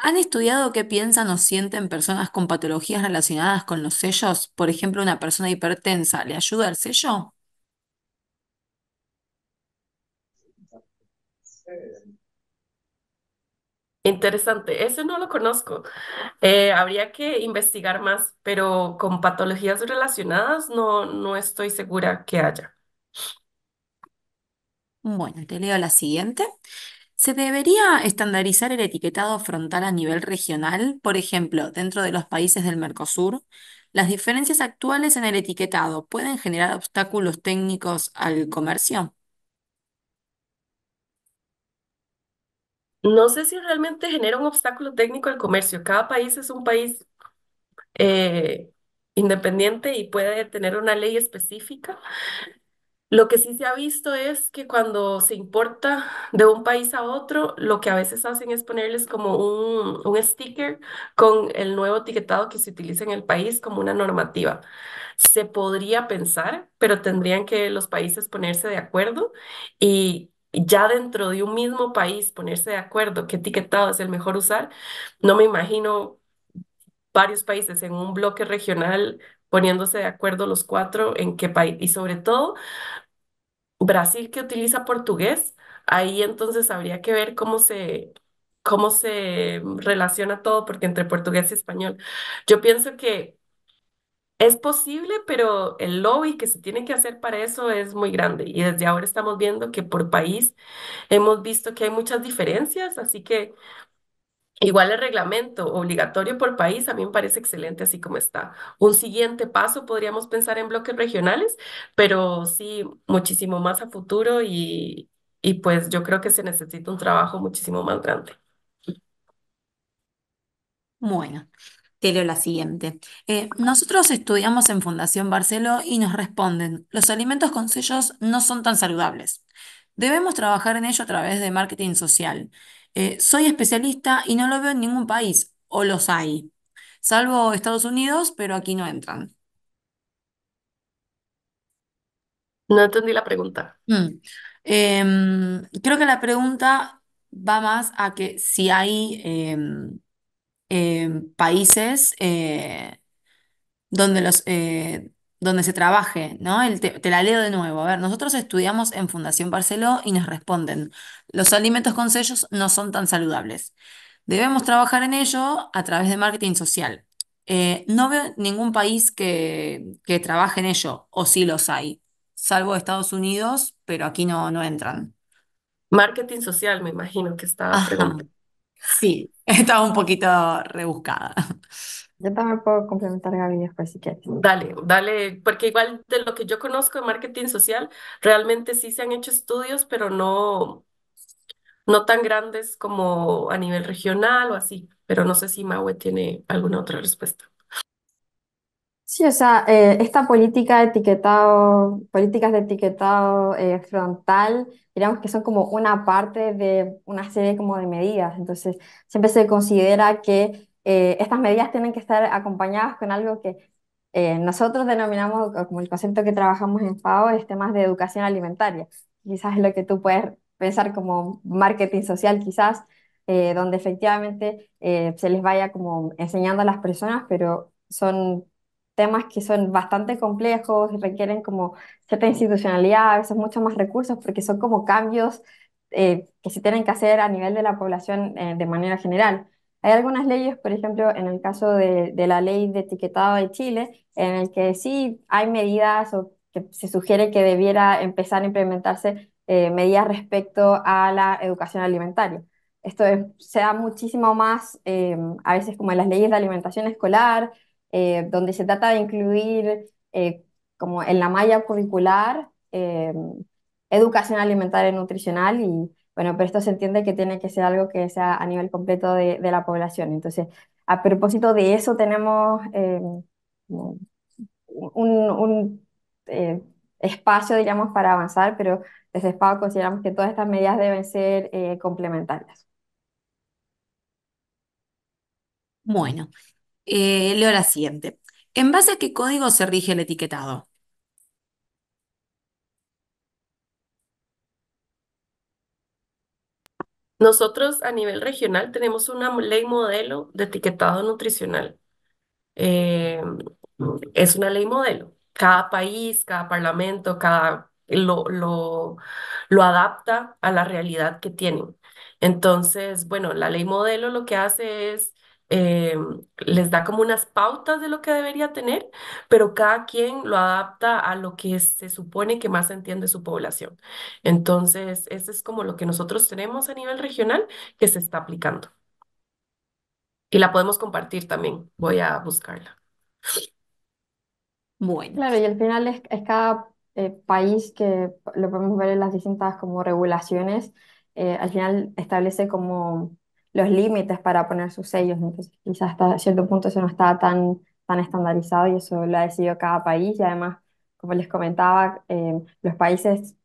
¿Han estudiado qué piensan o sienten personas con patologías relacionadas con los sellos? Por ejemplo, una persona hipertensa, ¿le ayuda el sello? Interesante, ese no lo conozco. Habría que investigar más, pero con patologías relacionadas no estoy segura que haya. Bueno, te leo la siguiente. ¿Se debería estandarizar el etiquetado frontal a nivel regional? Por ejemplo, dentro de los países del Mercosur, ¿las diferencias actuales en el etiquetado pueden generar obstáculos técnicos al comercio? No sé si realmente genera un obstáculo técnico al comercio. Cada país es un país eh, independiente y puede tener una ley específica. Lo que sí se ha visto es que cuando se importa de un país a otro, lo que a veces hacen es ponerles como un sticker con el nuevo etiquetado que se utiliza en el país como una normativa. Se podría pensar, pero tendrían que los países ponerse de acuerdo y ya dentro de un mismo país ponerse de acuerdo qué etiquetado es el mejor usar. No me imagino varios países en un bloque regional poniéndose de acuerdo los cuatro en qué país y sobre todo Brasil que utiliza portugués, ahí entonces habría que ver cómo se relaciona todo, porque entre portugués y español. Yo pienso que es posible, pero el lobby que se tiene que hacer para eso es muy grande. Y desde ahora estamos viendo que por país hemos visto que hay muchas diferencias, así que Igual el reglamento obligatorio por país a mí me parece excelente así como está. Un siguiente paso podríamos pensar en bloques regionales, pero sí muchísimo más a futuro y pues yo creo que se necesita un trabajo muchísimo más grande. Bueno, te leo la siguiente. Nosotros estudiamos en Fundación Barceló y nos responden, los alimentos con sellos no son tan saludables. Debemos trabajar en ello a través de marketing social. Soy especialista y no lo veo en ningún país, o los hay, salvo Estados Unidos, pero aquí no entran. No entendí la pregunta. Mm. Creo que la pregunta va más a que si hay países donde donde se trabaje, ¿no? Te la leo de nuevo. A ver, nosotros estudiamos en Fundación Barceló y nos responden, los alimentos con sellos no son tan saludables. Debemos trabajar en ello a través de marketing social. No veo ningún país que trabaje en ello, o sí los hay, salvo Estados Unidos, pero aquí no entran. Marketing social, me imagino que estaba Ajá, preguntando. sí, estaba un poquito rebuscada. Yo también puedo complementar, Gaby, después si quieres. Dale, dale, porque igual de lo que yo conozco de marketing social, realmente sí se han hecho estudios, pero no tan grandes como a nivel regional o así. Pero no sé si Maue tiene alguna otra respuesta. Sí, o sea, esta política de etiquetado, políticas de etiquetado frontal, digamos que son como una parte de una serie como de medidas. Entonces, siempre se considera que estas medidas tienen que estar acompañadas con algo que nosotros denominamos como el concepto que trabajamos en FAO, es temas de educación alimentaria. Quizás es lo que tú puedes pensar como marketing social, quizás, donde efectivamente se les vaya como enseñando a las personas, pero son temas que son bastante complejos y requieren como cierta institucionalidad, a veces mucho más recursos, porque son como cambios que se tienen que hacer a nivel de la población de manera general. Hay algunas leyes, por ejemplo, en el caso de la ley de etiquetado de Chile, en el que sí hay medidas o que se sugiere que debiera empezar a implementarse medidas respecto a la educación alimentaria. Se da muchísimo más, a veces como en las leyes de alimentación escolar, donde se trata de incluir como en la malla curricular educación alimentaria y nutricional y bueno, pero esto se entiende que tiene que ser algo que sea a nivel completo de la población. Entonces, a propósito de eso tenemos como un, espacio, digamos, para avanzar, pero desde SPAO consideramos que todas estas medidas deben ser complementarias. Bueno, leo la siguiente. ¿En base a qué código se rige el etiquetado? Nosotros a nivel regional tenemos una ley modelo de etiquetado nutricional. Eh, es una ley modelo. Cada país, cada parlamento, lo adapta a la realidad que tienen. Entonces, bueno, la ley modelo lo que hace es, eh, les da como unas pautas de lo que debería tener, pero cada quien lo adapta a lo que se supone que más entiende su población. Entonces, eso es como lo que nosotros tenemos a nivel regional que se está aplicando. Y la podemos compartir también. Voy a buscarla. Bueno, Claro, y al final es cada país que lo podemos ver en las distintas como regulaciones, al final establece como los límites para poner sus sellos, entonces quizás hasta cierto punto eso no está tan estandarizado y eso lo ha decidido cada país y además, como les comentaba, los países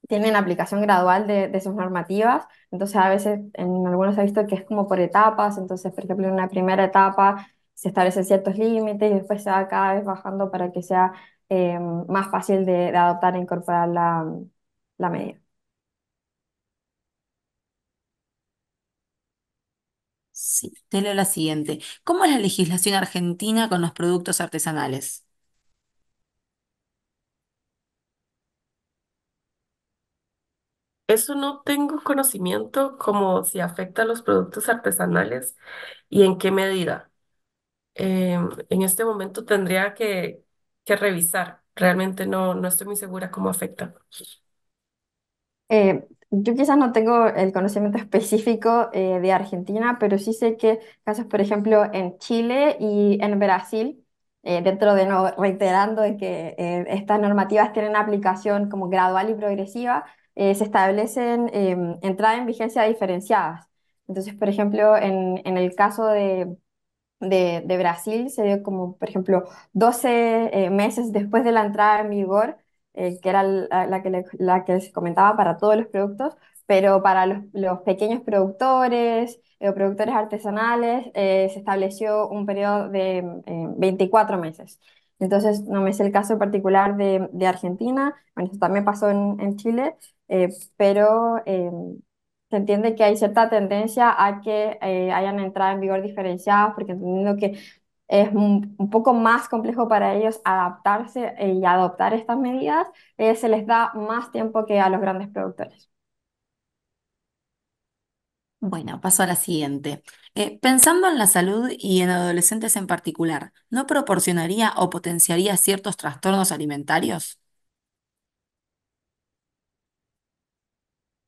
tienen aplicación gradual de sus normativas, entonces a veces en algunos se ha visto que es como por etapas, entonces por ejemplo en una primera etapa se establecen ciertos límites y después se va cada vez bajando para que sea más fácil de adoptar e incorporar la medida. sí, te leo la siguiente. ¿Cómo es la legislación argentina con los productos artesanales? Eso no tengo conocimiento como si afecta a los productos artesanales y en qué medida. En este momento tendría que revisar. Realmente no estoy muy segura cómo afecta. Yo quizás no tengo el conocimiento específico de Argentina, pero sí sé que casos, por ejemplo, en Chile y en Brasil, dentro de no reiterando de que estas normativas tienen aplicación como gradual y progresiva, se establecen entrada en vigencia diferenciadas. Entonces, por ejemplo, en el caso de Brasil se dio como, por ejemplo, 12 meses después de la entrada en vigor, que era la que les comentaba para todos los productos, pero para los pequeños productores o productores artesanales se estableció un periodo de 24 meses. Entonces, no me sé el caso particular de Argentina, bueno, eso también pasó en Chile, pero se entiende que hay cierta tendencia a que hayan entrado en vigor diferenciadas, porque entendiendo que es un poco más complejo para ellos adaptarse y adoptar estas medidas, se les da más tiempo que a los grandes productores. Bueno, paso a la siguiente. Pensando en la salud y en adolescentes en particular, ¿no proporcionaría o potenciaría ciertos trastornos alimentarios?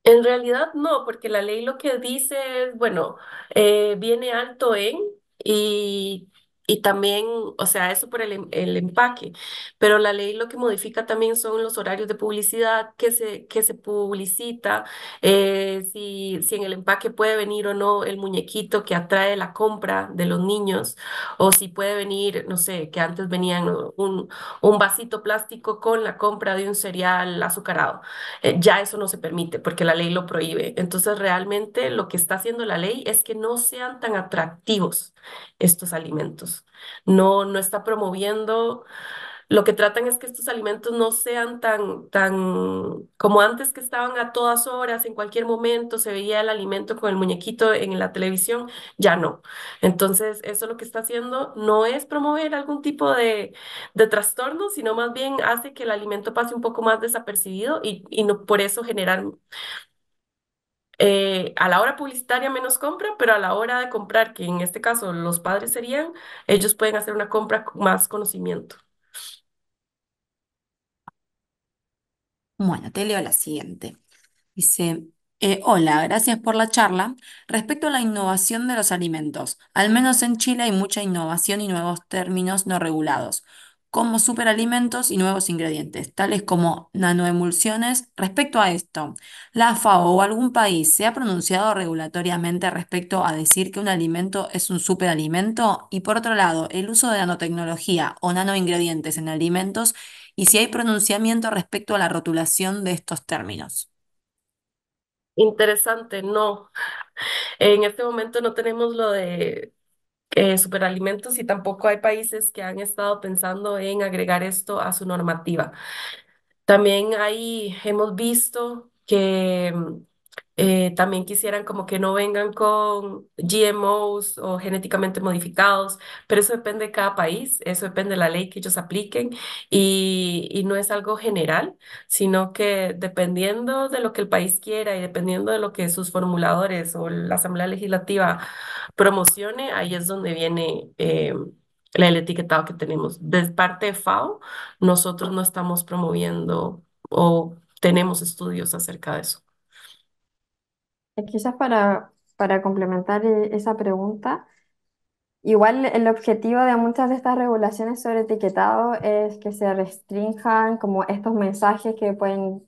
En realidad no, porque la ley lo que dice es, bueno, viene alto en y, y también, o sea, eso por el empaque, pero la ley lo que modifica también son los horarios de publicidad que se publicita, si en el empaque puede venir o no el muñequito que atrae la compra de los niños, o si puede venir, no sé, que antes venían un vasito plástico con la compra de un cereal azucarado. Ya eso no se permite porque la ley lo prohíbe. Entonces, realmente lo que está haciendo la ley es que no sean tan atractivos estos alimentos. No está promoviendo, lo que tratan es que estos alimentos no sean tan como antes, que estaban a todas horas, en cualquier momento se veía el alimento con el muñequito en la televisión, ya no. Entonces, eso lo que está haciendo no es promover algún tipo de trastorno, sino más bien hace que el alimento pase un poco más desapercibido y no por eso generar a la hora publicitaria menos compra, pero a la hora de comprar, que en este caso los padres serían, ellos pueden hacer una compra con más conocimiento. Bueno, te leo la siguiente. Dice, hola, gracias por la charla. Respecto a la innovación de los alimentos, al menos en Chile hay mucha innovación y nuevos términos no regulados, como superalimentos y nuevos ingredientes, tales como nanoemulsiones. Respecto a esto, ¿la FAO o algún país se ha pronunciado regulatoriamente respecto a decir que un alimento es un superalimento? Y por otro lado, el uso de nanotecnología o nanoingredientes en alimentos y si hay pronunciamiento respecto a la rotulación de estos términos. Interesante, no. En este momento no tenemos lo de superalimentos y tampoco hay países que han estado pensando en agregar esto a su normativa. También ahí hemos visto que también quisieran como que no vengan con GMOs o genéticamente modificados, pero eso depende de cada país, eso depende de la ley que ellos apliquen y no es algo general, sino que dependiendo de lo que el país quiera y dependiendo de lo que sus formuladores o la Asamblea Legislativa promocione, ahí es donde viene el etiquetado que tenemos. De parte de FAO, nosotros no estamos promoviendo o tenemos estudios acerca de eso. Quizás para complementar esa pregunta, igual el objetivo de muchas de estas regulaciones sobre etiquetado es que se restrinjan como estos mensajes que pueden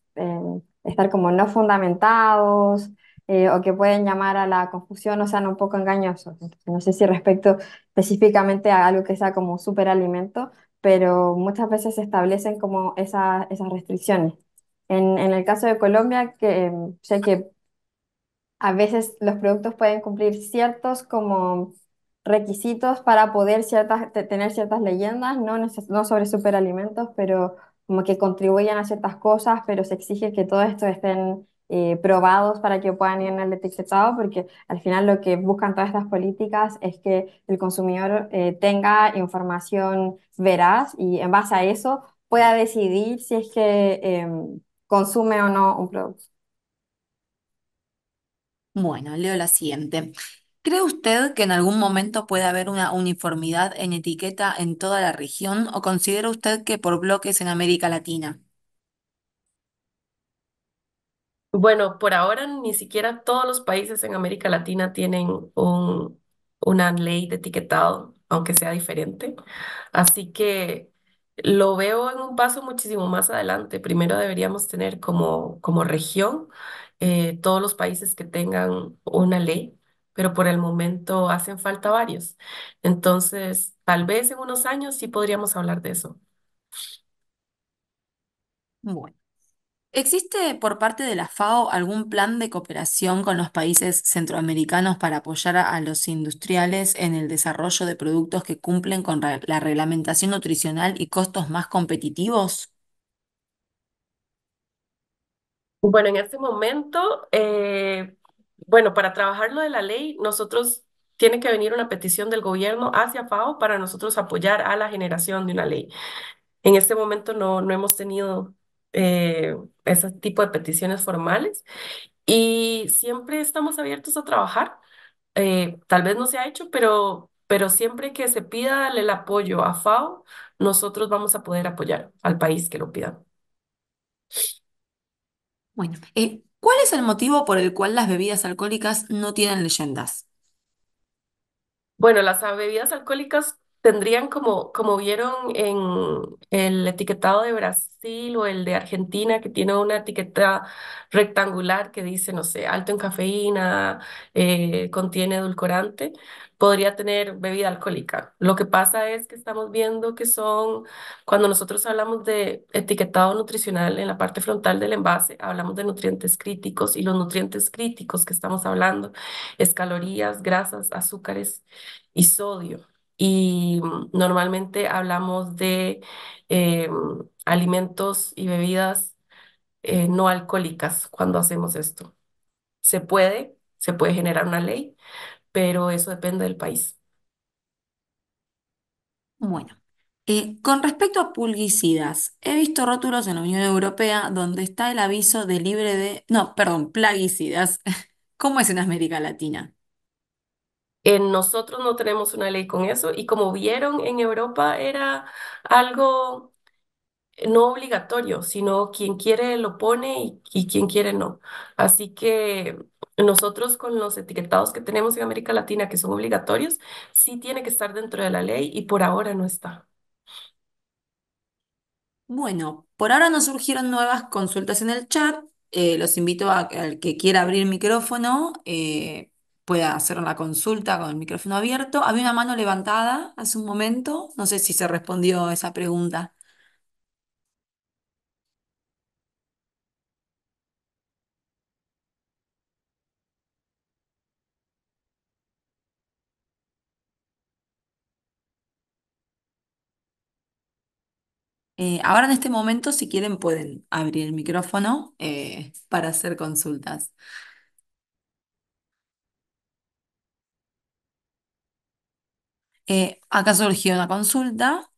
estar como no fundamentados o que pueden llamar a la confusión o sean un poco engañosos. Entonces, no sé si respecto específicamente a algo que sea como superalimento, pero muchas veces se establecen como esas restricciones. En el caso de Colombia, que sé que a veces los productos pueden cumplir ciertos como requisitos para poder tener ciertas leyendas, no sobre superalimentos, pero como que contribuyan a ciertas cosas, pero se exige que todo esto estén probados para que puedan ir en el etiquetado, porque al final lo que buscan todas estas políticas es que el consumidor tenga información veraz y en base a eso pueda decidir si es que consume o no un producto. Bueno, leo la siguiente. ¿Cree usted que en algún momento puede haber una uniformidad en etiqueta en toda la región o considera usted que por bloques en América Latina? Bueno, por ahora ni siquiera todos los países en América Latina tienen una ley de etiquetado, aunque sea diferente. Así que lo veo en un paso muchísimo más adelante. Primero deberíamos tener como región todos los países que tengan una ley, pero por el momento hacen falta varios. Entonces, tal vez en unos años sí podríamos hablar de eso. Bueno. ¿Existe por parte de la FAO algún plan de cooperación con los países centroamericanos para apoyar a los industriales en el desarrollo de productos que cumplen con la reglamentación nutricional y costos más competitivos? Bueno, en este momento, bueno, para trabajar lo de la ley, nosotros tiene que venir una petición del gobierno hacia FAO para nosotros apoyar a la generación de una ley. En este momento no hemos tenido ese tipo de peticiones formales y siempre estamos abiertos a trabajar. Tal vez no se ha hecho, pero siempre que se pida el apoyo a FAO, nosotros vamos a poder apoyar al país que lo pida. Bueno, ¿cuál es el motivo por el cual las bebidas alcohólicas no tienen leyendas? Bueno, las bebidas alcohólicas tendrían como vieron en el etiquetado de Brasil o el de Argentina, que tiene una etiqueta rectangular que dice, no sé, alto en cafeína, contiene edulcorante, podría tener bebida alcohólica. Lo que pasa es que estamos viendo que cuando nosotros hablamos de etiquetado nutricional en la parte frontal del envase, hablamos de nutrientes críticos y los nutrientes críticos que estamos hablando es calorías, grasas, azúcares y sodio. Y normalmente hablamos de alimentos y bebidas no alcohólicas cuando hacemos esto. Se puede generar una ley, pero eso depende del país. Bueno, con respecto a pulguicidas, he visto rótulos en la Unión Europea donde está el aviso de libre de... No, perdón, plaguicidas. ¿Cómo es en América Latina? Nosotros no tenemos una ley con eso y como vieron en Europa era algo no obligatorio, sino quien quiere lo pone y quien quiere no. Así que nosotros con los etiquetados que tenemos en América Latina que son obligatorios, sí tiene que estar dentro de la ley y por ahora no está. Bueno, por ahora nos surgieron nuevas consultas en el chat. Los invito a que al que quiera abrir micrófono pueda hacer la consulta con el micrófono abierto. Había una mano levantada hace un momento. No sé si se respondió esa pregunta. Ahora en este momento, si quieren, pueden abrir el micrófono para hacer consultas. Acá surgió una consulta.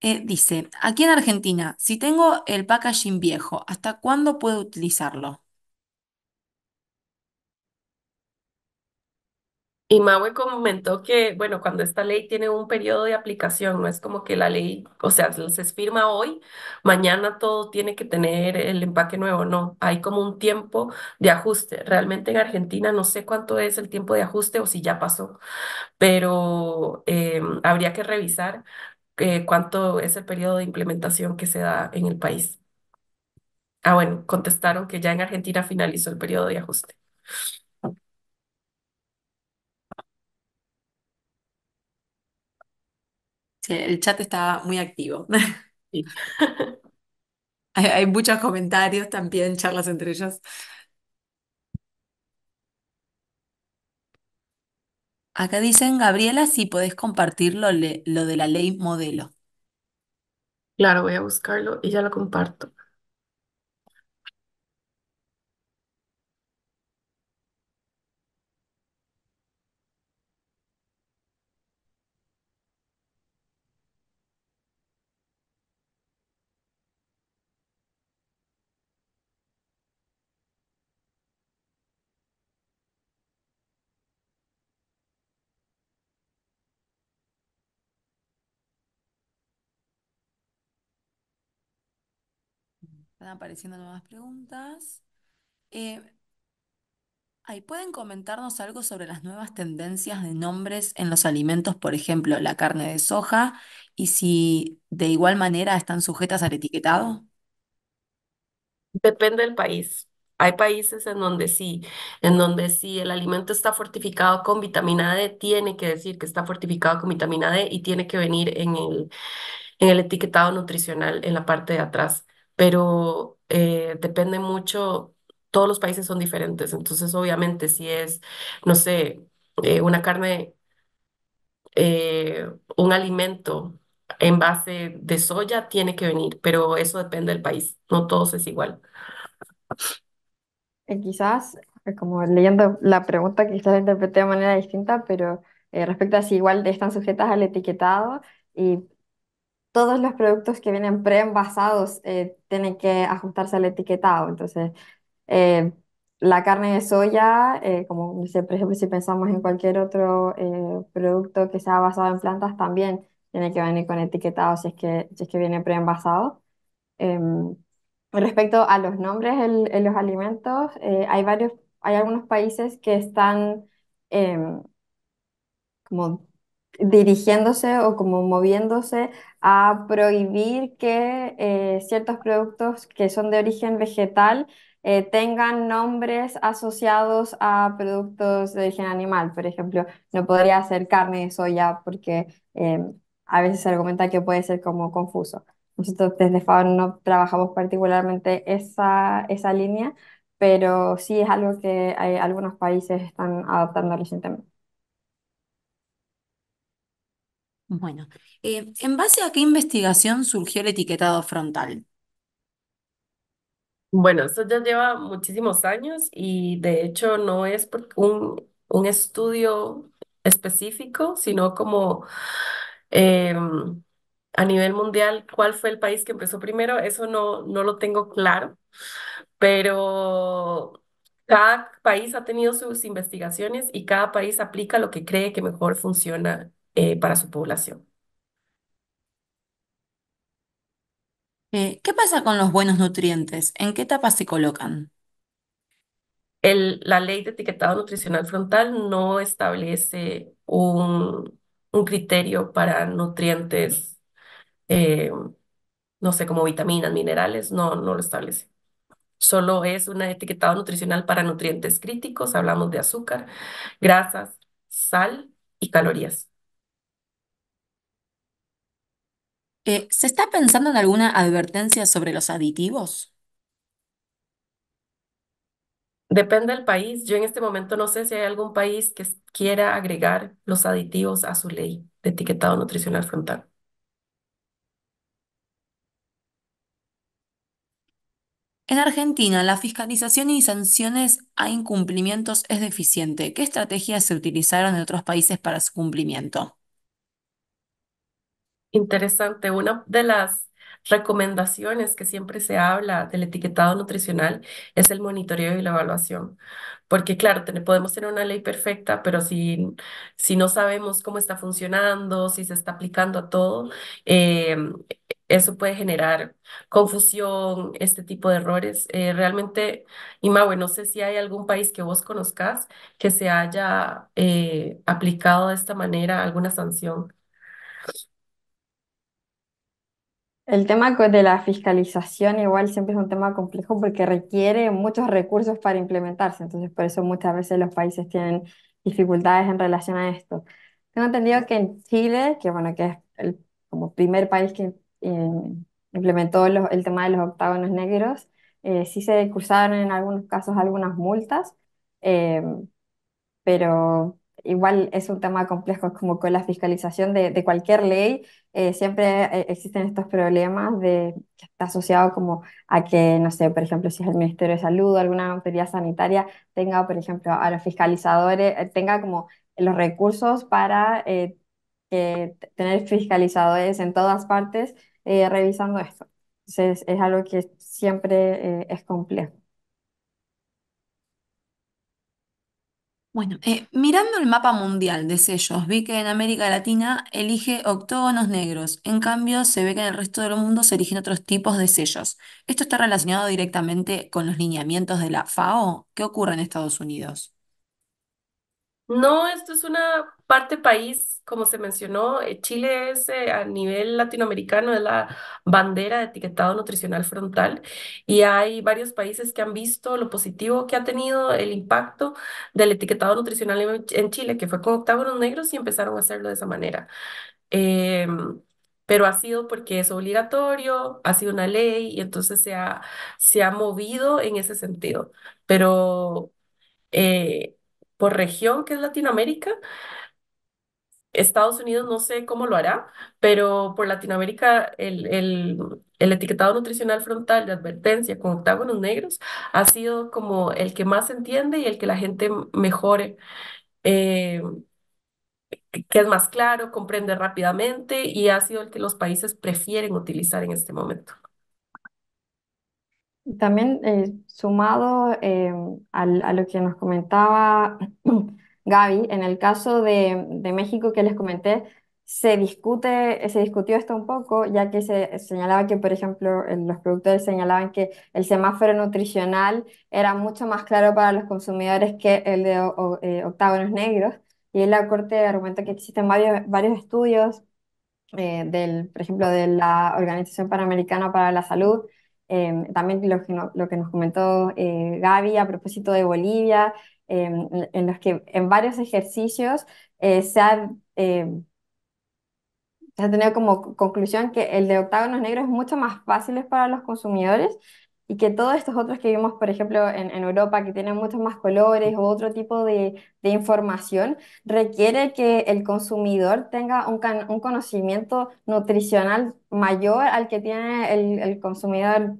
Dice, aquí en Argentina, si tengo el packaging viejo, ¿hasta cuándo puedo utilizarlo? Y Maue comentó que, bueno, cuando esta ley tiene un periodo de aplicación, no es como que la ley, o sea, se firma hoy, mañana todo tiene que tener el empaque nuevo, no, hay como un tiempo de ajuste. Realmente en Argentina no sé cuánto es el tiempo de ajuste o si ya pasó, pero habría que revisar cuánto es el periodo de implementación que se da en el país. Ah, bueno, contestaron que ya en Argentina finalizó el periodo de ajuste. Sí, el chat está muy activo. Sí. Hay muchos comentarios también, charlas entre ellos. Acá dicen, Gabriela, si podés compartir lo de la ley modelo. Claro, voy a buscarlo y ya lo comparto. Están apareciendo nuevas preguntas. Eh, ¿Pueden comentarnos algo sobre las nuevas tendencias de nombres en los alimentos, por ejemplo, la carne de soja, y si de igual manera están sujetas al etiquetado? Depende del país. Hay países en donde sí el alimento está fortificado con vitamina D, tiene que decir que está fortificado con vitamina D y tiene que venir en el etiquetado nutricional en la parte de atrás. Pero depende mucho, todos los países son diferentes. Entonces, obviamente, si es, no sé, una carne, un alimento en base de soya, tiene que venir, pero eso depende del país. No todos es igual. Quizás, como leyendo la pregunta, quizás la interpreté de manera distinta, pero respecto a si igual están sujetas al etiquetado y todos los productos que vienen preenvasados tienen que ajustarse al etiquetado. Entonces, eh, la carne de soya, como no sé, por ejemplo, si pensamos en cualquier otro producto que sea basado en plantas, también tiene que venir con etiquetado si es que viene preenvasado. Em, Respecto a los nombres en los alimentos, hay algunos países que están em, como dirigiéndose o como moviéndose a prohibir que ciertos productos que son de origen vegetal tengan nombres asociados a productos de origen animal. Por ejemplo, no podría ser carne de soya porque a veces se argumenta que puede ser como confuso. Nosotros desde FAO no trabajamos particularmente esa línea, pero sí es algo que algunos países están adoptando recientemente. Bueno, ¿en base a qué investigación surgió el etiquetado frontal? Bueno, esto ya lleva muchísimos años y de hecho no es por un estudio específico, sino como em, a nivel mundial, ¿cuál fue el país que empezó primero? Eso no lo tengo claro, pero cada país ha tenido sus investigaciones y cada país aplica lo que cree que mejor funciona para su población. ¿Qué pasa con los buenos nutrientes? ¿En qué etapa se colocan? La ley de etiquetado nutricional frontal no establece un criterio para nutrientes, eh, no sé, como vitaminas, minerales, no lo establece. Solo es un etiquetado nutricional para nutrientes críticos, hablamos de azúcar, grasas, sal y calorías. ¿Se está pensando en alguna advertencia sobre los aditivos? Depende del país. Yo en este momento no sé si hay algún país que quiera agregar los aditivos a su ley de etiquetado nutricional frontal. En Argentina, la fiscalización y sanciones a incumplimientos es deficiente. ¿Qué estrategias se utilizaron en otros países para su cumplimiento? Interesante. Una de las recomendaciones que siempre se habla del etiquetado nutricional es el monitoreo y la evaluación. Porque claro, podemos tener una ley perfecta, pero si no sabemos cómo está funcionando, si se está aplicando a todo, eh, eso puede generar confusión, este tipo de errores. Realmente, Imawe, no sé si hay algún país que vos conozcas que se haya aplicado de esta manera alguna sanción. El tema de la fiscalización igual siempre es un tema complejo porque requiere muchos recursos para implementarse, entonces por eso muchas veces los países tienen dificultades en relación a esto. Tengo entendido que en Chile, que bueno, que es el como primer país que implementó el tema de los octágonos negros, sí se cursaron en algunos casos algunas multas, eh, pero igual es un tema complejo, es como con la fiscalización de cualquier ley, siempre existen estos problemas que está asociado como a que, no sé, por ejemplo, si es el Ministerio de Salud o alguna autoridad sanitaria, tenga, por ejemplo, a los fiscalizadores, tenga como los recursos para tener fiscalizadores en todas partes revisando esto. Entonces, es algo que siempre es complejo. Bueno, mirando el mapa mundial de sellos, vi que en América Latina elige octógonos negros. En cambio, se ve que en el resto del mundo se eligen otros tipos de sellos. ¿Esto está relacionado directamente con los lineamientos de la FAO? ¿Qué ocurre en Estados Unidos? No, esto es una parte país, como se mencionó. Chile es a nivel latinoamericano, es la bandera de etiquetado nutricional frontal y hay varios países que han visto lo positivo que ha tenido el impacto del etiquetado nutricional en Chile, que fue con octágonos negros y empezaron a hacerlo de esa manera. Em, pero ha sido porque es obligatorio, ha sido una ley y entonces se ha movido en ese sentido. Pero eh, por región, que es Latinoamérica, Estados Unidos no sé cómo lo hará, pero por Latinoamérica el etiquetado nutricional frontal de advertencia con octágonos negros ha sido como el que más se entiende y el que la gente mejor, eh, que es más claro, comprende rápidamente y ha sido el que los países prefieren utilizar en este momento. También sumado a lo que nos comentaba Gaby, en el caso de México que les comenté, se discutió esto un poco, ya que se señalaba que, por ejemplo, los productores señalaban que el semáforo nutricional era mucho más claro para los consumidores que el de octágonos negros, y la Corte argumentó que existen varios estudios por ejemplo, de la Organización Panamericana para la Salud, también lo que nos comentó Gaby a propósito de Bolivia, en los que en varios ejercicios se ha se ha tenido como conclusión que el de octágonos negros es mucho más fácil para los consumidores y que todos estos otros que vimos, por ejemplo, en Europa, que tienen muchos más colores o otro tipo de información, requiere que el consumidor tenga un conocimiento nutricional mayor al que tiene el consumidor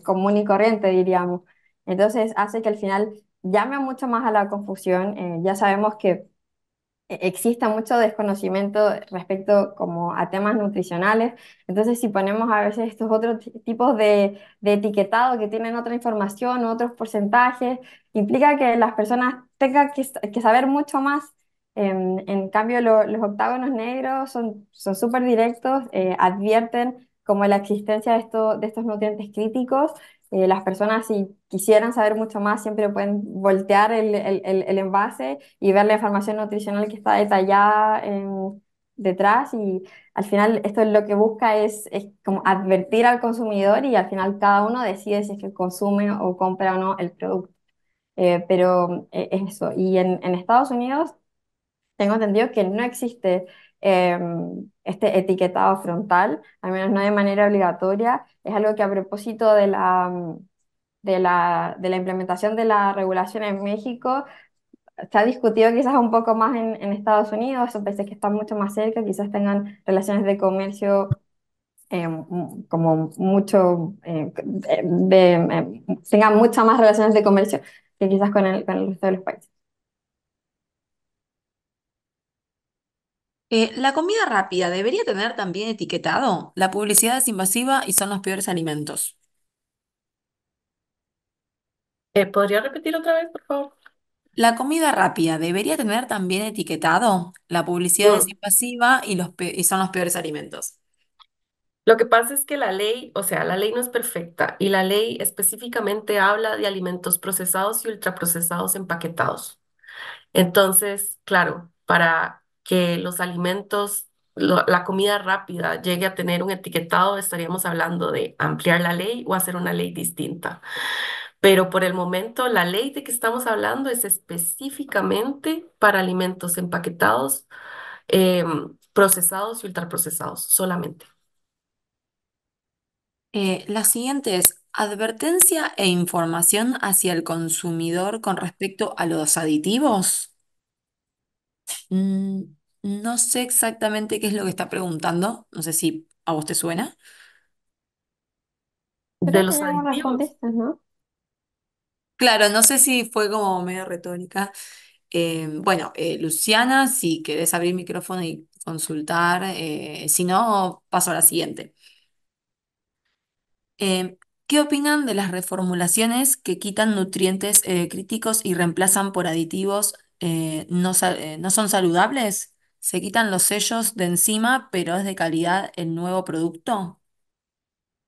común y corriente, diríamos. Entonces hace que al final llame mucho más a la confusión. Ya sabemos que exista mucho desconocimiento respecto como a temas nutricionales. Entonces, si ponemos a veces estos otros tipos de etiquetado que tienen otra información, otros porcentajes, implica que las personas tengan que saber mucho más. En cambio, los octágonos negros son súper directos, advierten como la existencia de estos nutrientes críticos. Las personas, si quisieran saber mucho más, siempre pueden voltear el envase y ver la información nutricional que está detallada detrás, y al final esto lo que busca es como advertir al consumidor, y al final cada uno decide si es que consume o compra o no el producto. Pero es eso. Y en Estados Unidos tengo entendido que no existe este etiquetado frontal, al menos no de manera obligatoria. Es algo que a propósito de la implementación de la regulación en México se ha discutido quizás un poco más en Estados Unidos, son países que están mucho más cerca, quizás tengan relaciones de comercio como mucho, tengan muchas más relaciones de comercio que quizás con el resto de los países. ¿La comida rápida debería tener también etiquetado? La publicidad es invasiva y son los peores alimentos. ¿Podría repetir otra vez, por favor? ¿La comida rápida debería tener también etiquetado? La publicidad es Mm. invasiva y y son los peores alimentos. Lo que pasa es que la ley, o sea, la ley no es perfecta y la ley específicamente habla de alimentos procesados y ultraprocesados empaquetados. Entonces, claro, para que los alimentos, la comida rápida llegue a tener un etiquetado, estaríamos hablando de ampliar la ley o hacer una ley distinta. Pero por el momento, la ley de que estamos hablando es específicamente para alimentos empaquetados, procesados y ultraprocesados solamente. La siguiente es advertencia e información hacia el consumidor con respecto a los aditivos. Mm, no sé exactamente qué es lo que está preguntando. No sé si a vos te suena. De Creo que los ya aditivos. respondiste, ¿no? Claro, no sé si fue como medio retórica. Bueno, Luciana, si querés abrir micrófono y consultar, si no, paso a la siguiente. ¿Qué opinan de las reformulaciones que quitan nutrientes críticos y reemplazan por aditivos no son saludables? ¿Se quitan los sellos de encima, pero es de calidad el nuevo producto?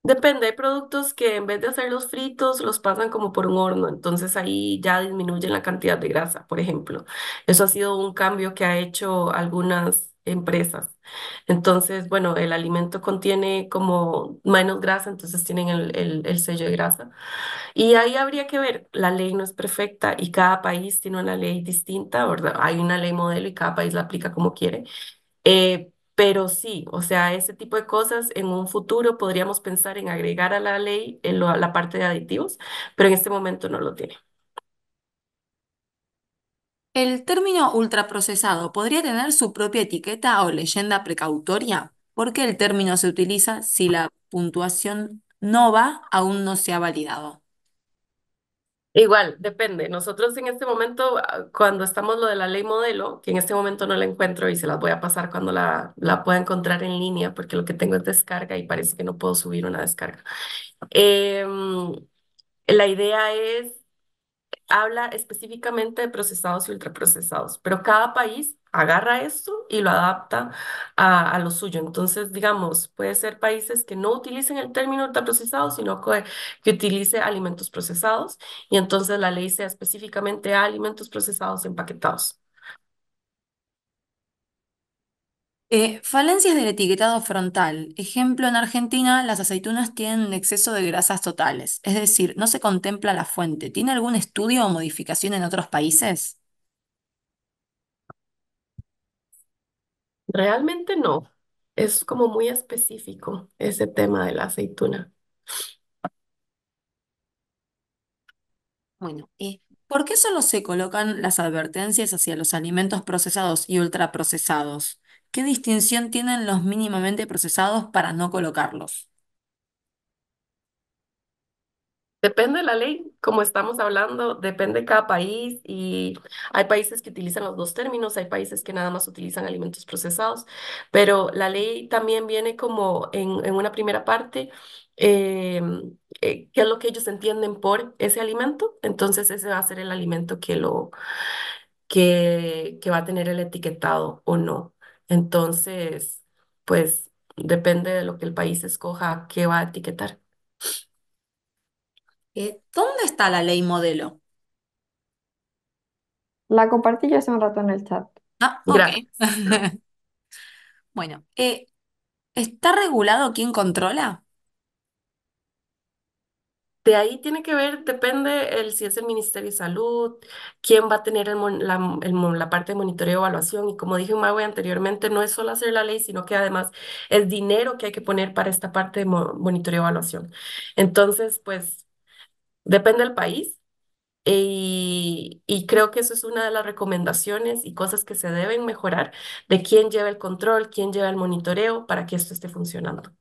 Depende, hay productos que en vez de hacerlos fritos, los pasan como por un horno, entonces ahí ya disminuyen la cantidad de grasa, por ejemplo. Eso ha sido un cambio que ha hecho algunas empresas. Entonces, bueno, el alimento contiene como menos grasa, entonces tienen el sello de grasa. Y ahí habría que ver, la ley no es perfecta y cada país tiene una ley distinta, ¿verdad? Hay una ley modelo y cada país la aplica como quiere. Pero sí, o sea, ese tipo de cosas en un futuro podríamos pensar en agregar a la ley la parte de aditivos, pero en este momento no lo tiene. ¿El término ultraprocesado podría tener su propia etiqueta o leyenda precautoria? ¿Por qué el término se utiliza si la puntuación NOVA aún no se ha validado? Igual, depende. Nosotros en este momento, cuando estamos lo de la ley modelo, que en este momento no la encuentro y se las voy a pasar cuando la pueda encontrar en línea, porque lo que tengo es descarga y parece que no puedo subir una descarga. Em, la idea es habla específicamente de procesados y ultraprocesados, pero cada país agarra esto y lo adapta a lo suyo. Entonces, digamos, puede ser países que no utilicen el término ultraprocesado, sino que utilice alimentos procesados y entonces la ley sea específicamente a alimentos procesados y empaquetados. Falencias del etiquetado frontal. Ejemplo, en Argentina las aceitunas tienen exceso de grasas totales, es decir, no se contempla la fuente. ¿Tiene algún estudio o modificación en otros países? Realmente no. Es como muy específico ese tema de la aceituna. Bueno, ¿por qué solo se colocan las advertencias hacia los alimentos procesados y ultraprocesados? ¿Qué distinción tienen los mínimamente procesados para no colocarlos? Depende de la ley, como estamos hablando, depende de cada país y hay países que utilizan los dos términos, hay países que nada más utilizan alimentos procesados, pero la ley también viene como en una primera parte, qué es lo que ellos entienden por ese alimento, entonces ese va a ser el alimento que va a tener el etiquetado o no. Entonces, pues depende de lo que el país escoja, qué va a etiquetar. ¿Dónde está la ley modelo? La compartí yo hace un rato en el chat. Ah, ok. Gracias. Bueno, ¿está regulado quién controla? De ahí tiene que ver, depende si es el Ministerio de Salud, quién va a tener la parte de monitoreo y evaluación. Y como dije Maui anteriormente, no es solo hacer la ley, sino que además es dinero que hay que poner para esta parte de monitoreo y evaluación. Entonces, pues depende del país. Y creo que eso es una de las recomendaciones y cosas que se deben mejorar de quién lleva el control, quién lleva el monitoreo para que esto esté funcionando.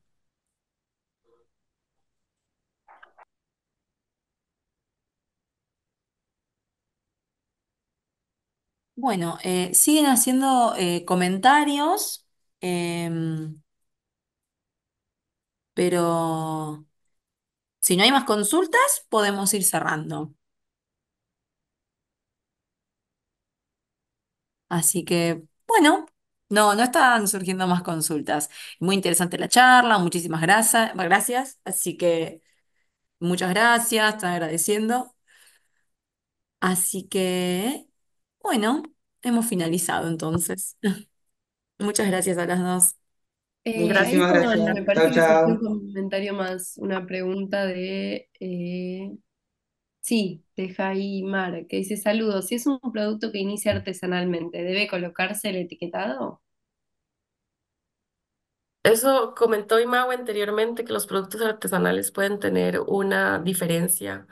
Bueno, siguen haciendo comentarios, em, pero si no hay más consultas, podemos ir cerrando. Así que, bueno, no están surgiendo más consultas. Muy interesante la charla, muchísimas gracias. Así que muchas gracias, están agradeciendo. Así que, bueno, hemos finalizado entonces. Muchas gracias a las dos. Gracias. Ahí, Muchísimas perdón, gracias. me Chao, parece que surgió un chao. comentario más, una pregunta de, sí, de Jaimar, que dice, saludos, si es un producto que inicia artesanalmente, ¿debe colocarse el etiquetado? Eso comentó Imau anteriormente, que los productos artesanales pueden tener una diferencia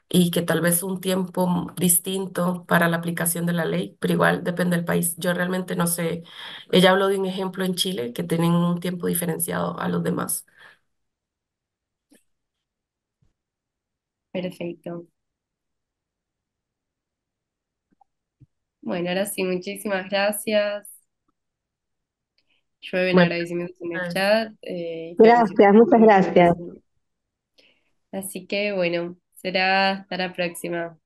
y que tal vez un tiempo distinto para la aplicación de la ley, pero igual depende del país. Yo realmente no sé. Ella habló de un ejemplo en Chile que tienen un tiempo diferenciado a los demás. Perfecto. Bueno, ahora sí, muchísimas gracias. Llueven Bueno, agradecimientos en el pues, chat y Gracias, muchas felicitaciones por gracias. eso. Así que bueno, será hasta la próxima.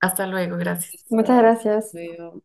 Hasta luego, gracias. Muchas gracias. Luego.